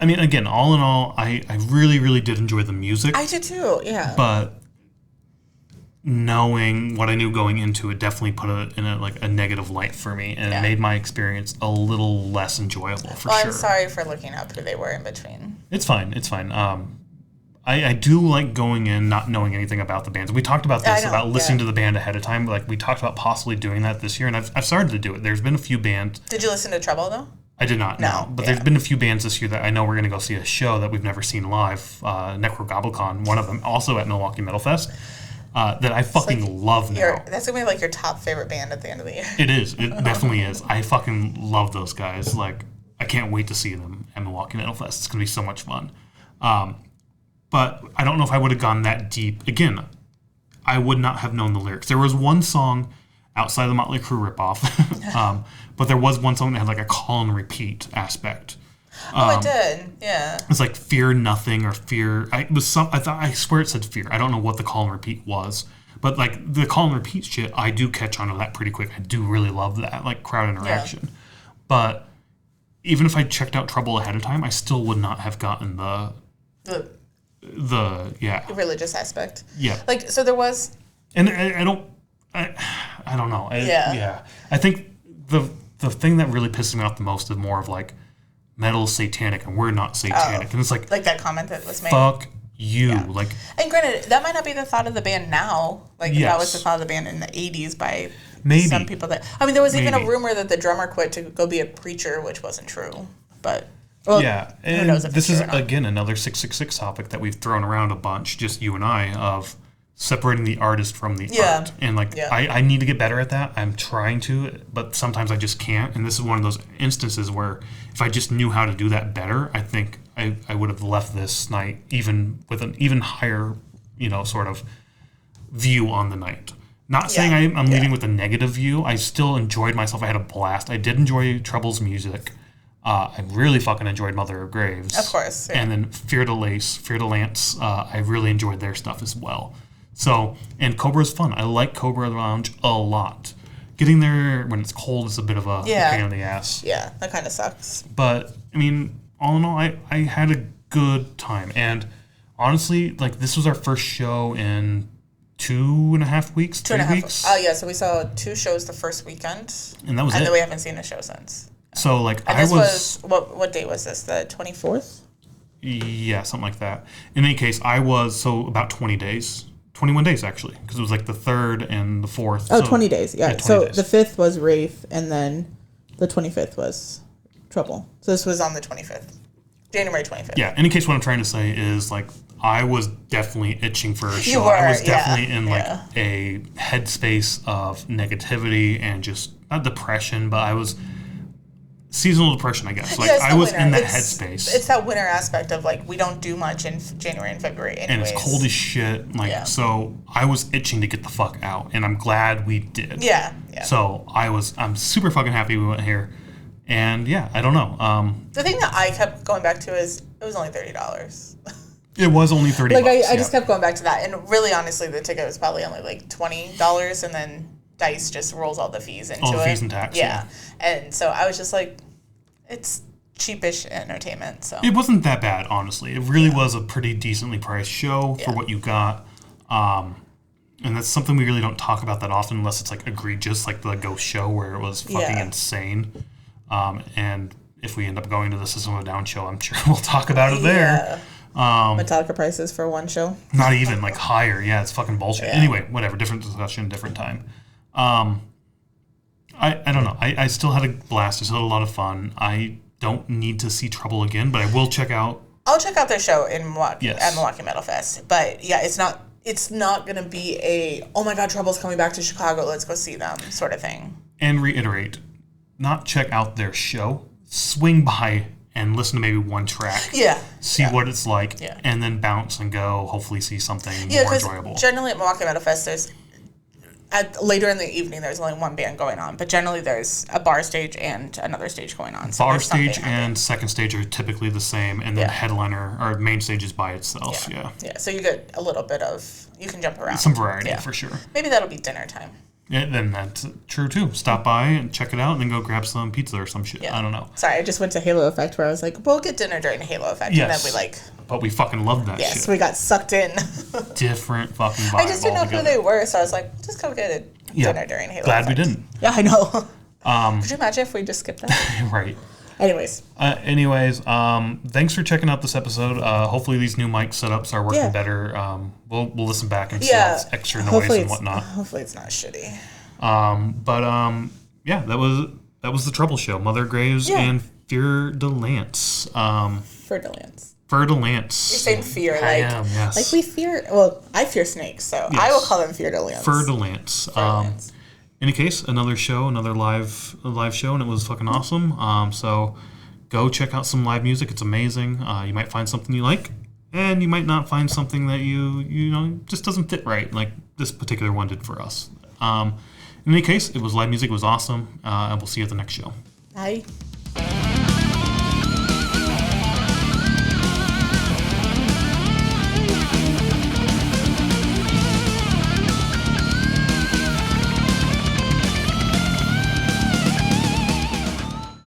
I mean, again, all in all, I really, really did enjoy the music. I did too, yeah. But knowing what I knew going into it definitely put it in a negative light for me, and it made my experience a little less enjoyable for sure. I'm sorry for looking up who they were in between. It's fine. I do like going in not knowing anything about the bands. We talked about this, about listening to the band ahead of time. Like, we talked about possibly doing that this year, and I've started to do it. There's been a few bands. Did you listen to Trouble, though? I did not, no. But there's been a few bands this year that I know we're going to go see a show that we've never seen live. Necrogoblicon, one of them, also at Milwaukee Metal Fest, that I fucking love now. That's going to be like your top favorite band at the end of the year. It is. It definitely is. I fucking love those guys. Like, I can't wait to see them at Milwaukee Metal Fest. It's going to be so much fun. But I don't know if I would have gone that deep. Again, I would not have known the lyrics. There was one song outside of the Motley Crue ripoff, but there was one song that had like a call and repeat aspect. It did, yeah. It's like Fear Nothing or Fear. I swear it said Fear. I don't know what the call and repeat was, but like the call and repeat shit, I do catch on to that pretty quick. I do really love that, like crowd interaction. Yeah. But even if I checked out Trouble ahead of time, I still would not have gotten the religious aspect. Yeah. Like, so there was. And I don't know. I think the thing that really pisses me off the most is more of like metal's satanic and we're not satanic. And it's like that comment that was made. Fuck you. Yeah. Like, and granted, that might not be the thought of the band now. Like, if that was the thought of the band in the 80s by some people that... I mean, there was even a rumor that the drummer quit to go be a preacher, which wasn't true. But... Well, and who knows if this is, again, another 666 topic that we've thrown around a bunch, just you and I, of separating the artist from the art. And, like, I need to get better at that. I'm trying to, but sometimes I just can't. And this is one of those instances where if I just knew how to do that better, I think I would have left this night even with an even higher, sort of view on the night. Not saying I'm leaving with a negative view. I still enjoyed myself. I had a blast. I did enjoy Trouble's music. I really fucking enjoyed Mother of Graves. Of course. Yeah. And then Fer de Lance, I really enjoyed their stuff as well. So, and Cobra's fun. I like Cobra Lounge a lot. Getting there when it's cold is a bit of a pain in the ass. Yeah, that kind of sucks. But, I mean, all in all, I had a good time. And honestly, like, this was our first show in 2.5 weeks, 3 weeks. Oh, yeah, so we saw 2 shows the first weekend. And that was it. And then we haven't seen a show since. So, like, and this was what day was this? The 24th? Yeah, something like that. In any case, I was, about 20 days. 21 days, actually, because it was like the 3rd and the 4th. Oh, 20 days, yeah. 20 so days. the 5th was Wraith, and then the 25th was Trouble. So this was on the 25th. January 25th. Yeah, in any case, what I'm trying to say is, like, I was definitely itching for a show. You were, I was definitely in, like, yeah. a headspace of negativity and just, not depression, but I was... seasonal depression, I guess. Like, I was in that headspace. It's that winter aspect of, like, we don't do much in January and February anyways. And it's cold as shit. Like, so I was itching to get the fuck out, and I'm glad we did. Yeah. So I'm super fucking happy we went here. And, yeah, I don't know. The thing that I kept going back to is it was only $30. It was only $30. Like, I just kept going back to that. And really, honestly, the ticket was probably only, like, $20, and then Dice just rolls all the fees into it. All the fees and tax. Yeah. And so I was just like, it's cheapish entertainment. So it wasn't that bad, honestly. It really was a pretty decently priced show for what you got. And that's something we really don't talk about that often unless it's like egregious, like the Ghost show where it was fucking insane. And if we end up going to the System of a Down show, I'm sure we'll talk about it there. Metallica prices for one show. Not even, like, higher. Yeah, it's fucking bullshit. Yeah. Anyway, whatever. Different discussion, different time. I don't know. I still had a blast. I still had a lot of fun. I don't need to see Trouble again, but I will check out... I'll check out their show in Milwaukee at Milwaukee Metal Fest. But, yeah, it's not going to be a, oh, my God, Trouble's coming back to Chicago. Let's go see them sort of thing. And reiterate, not check out their show. Swing by and listen to maybe one track. Yeah. See what it's like. Yeah. And then bounce and go. Hopefully see something more enjoyable. Generally at Milwaukee Metal Fest, there's... later in the evening, there's only one band going on, but generally there's a bar stage and another stage going on. So bar stage and second stage are typically the same, and then headliner or main stage is by itself. Yeah. So you get a little bit of, you can jump around. Some variety for sure. Maybe that'll be dinner time. Yeah, then that's true too. Stop by and check it out, and then go grab some pizza or some shit. Yeah. I don't know. Sorry, I just went to Halo Effect where I was like, we'll get dinner during Halo Effect, and then we But we fucking loved that shit. Yes, we got sucked in. Different fucking vibe. I just didn't know who they were, so I was like, just go get a dinner during Halo Glad Effect. we didn't. Yeah, I know. Could you imagine if we just skipped that? Right. Anyways, thanks for checking out this episode. Hopefully these new mic setups are working better. We'll listen back and see all this extra noise and whatnot. Hopefully it's not shitty. That was the Trouble Show. Mother Graves and Fer de Lance. Fer de Lance. Fer de Lance. You're saying fear, I am, yes. Like we fear. Well, I fear snakes, so I will call them Fer de Lance. Fer de Lance. In any case, another show, another live show, and it was fucking awesome. So go check out some live music. It's amazing. You might find something you like, and you might not find something that you know just doesn't fit right, like this particular one did for us. In any case, it was live music. It was awesome, and we'll see you at the next show. Bye.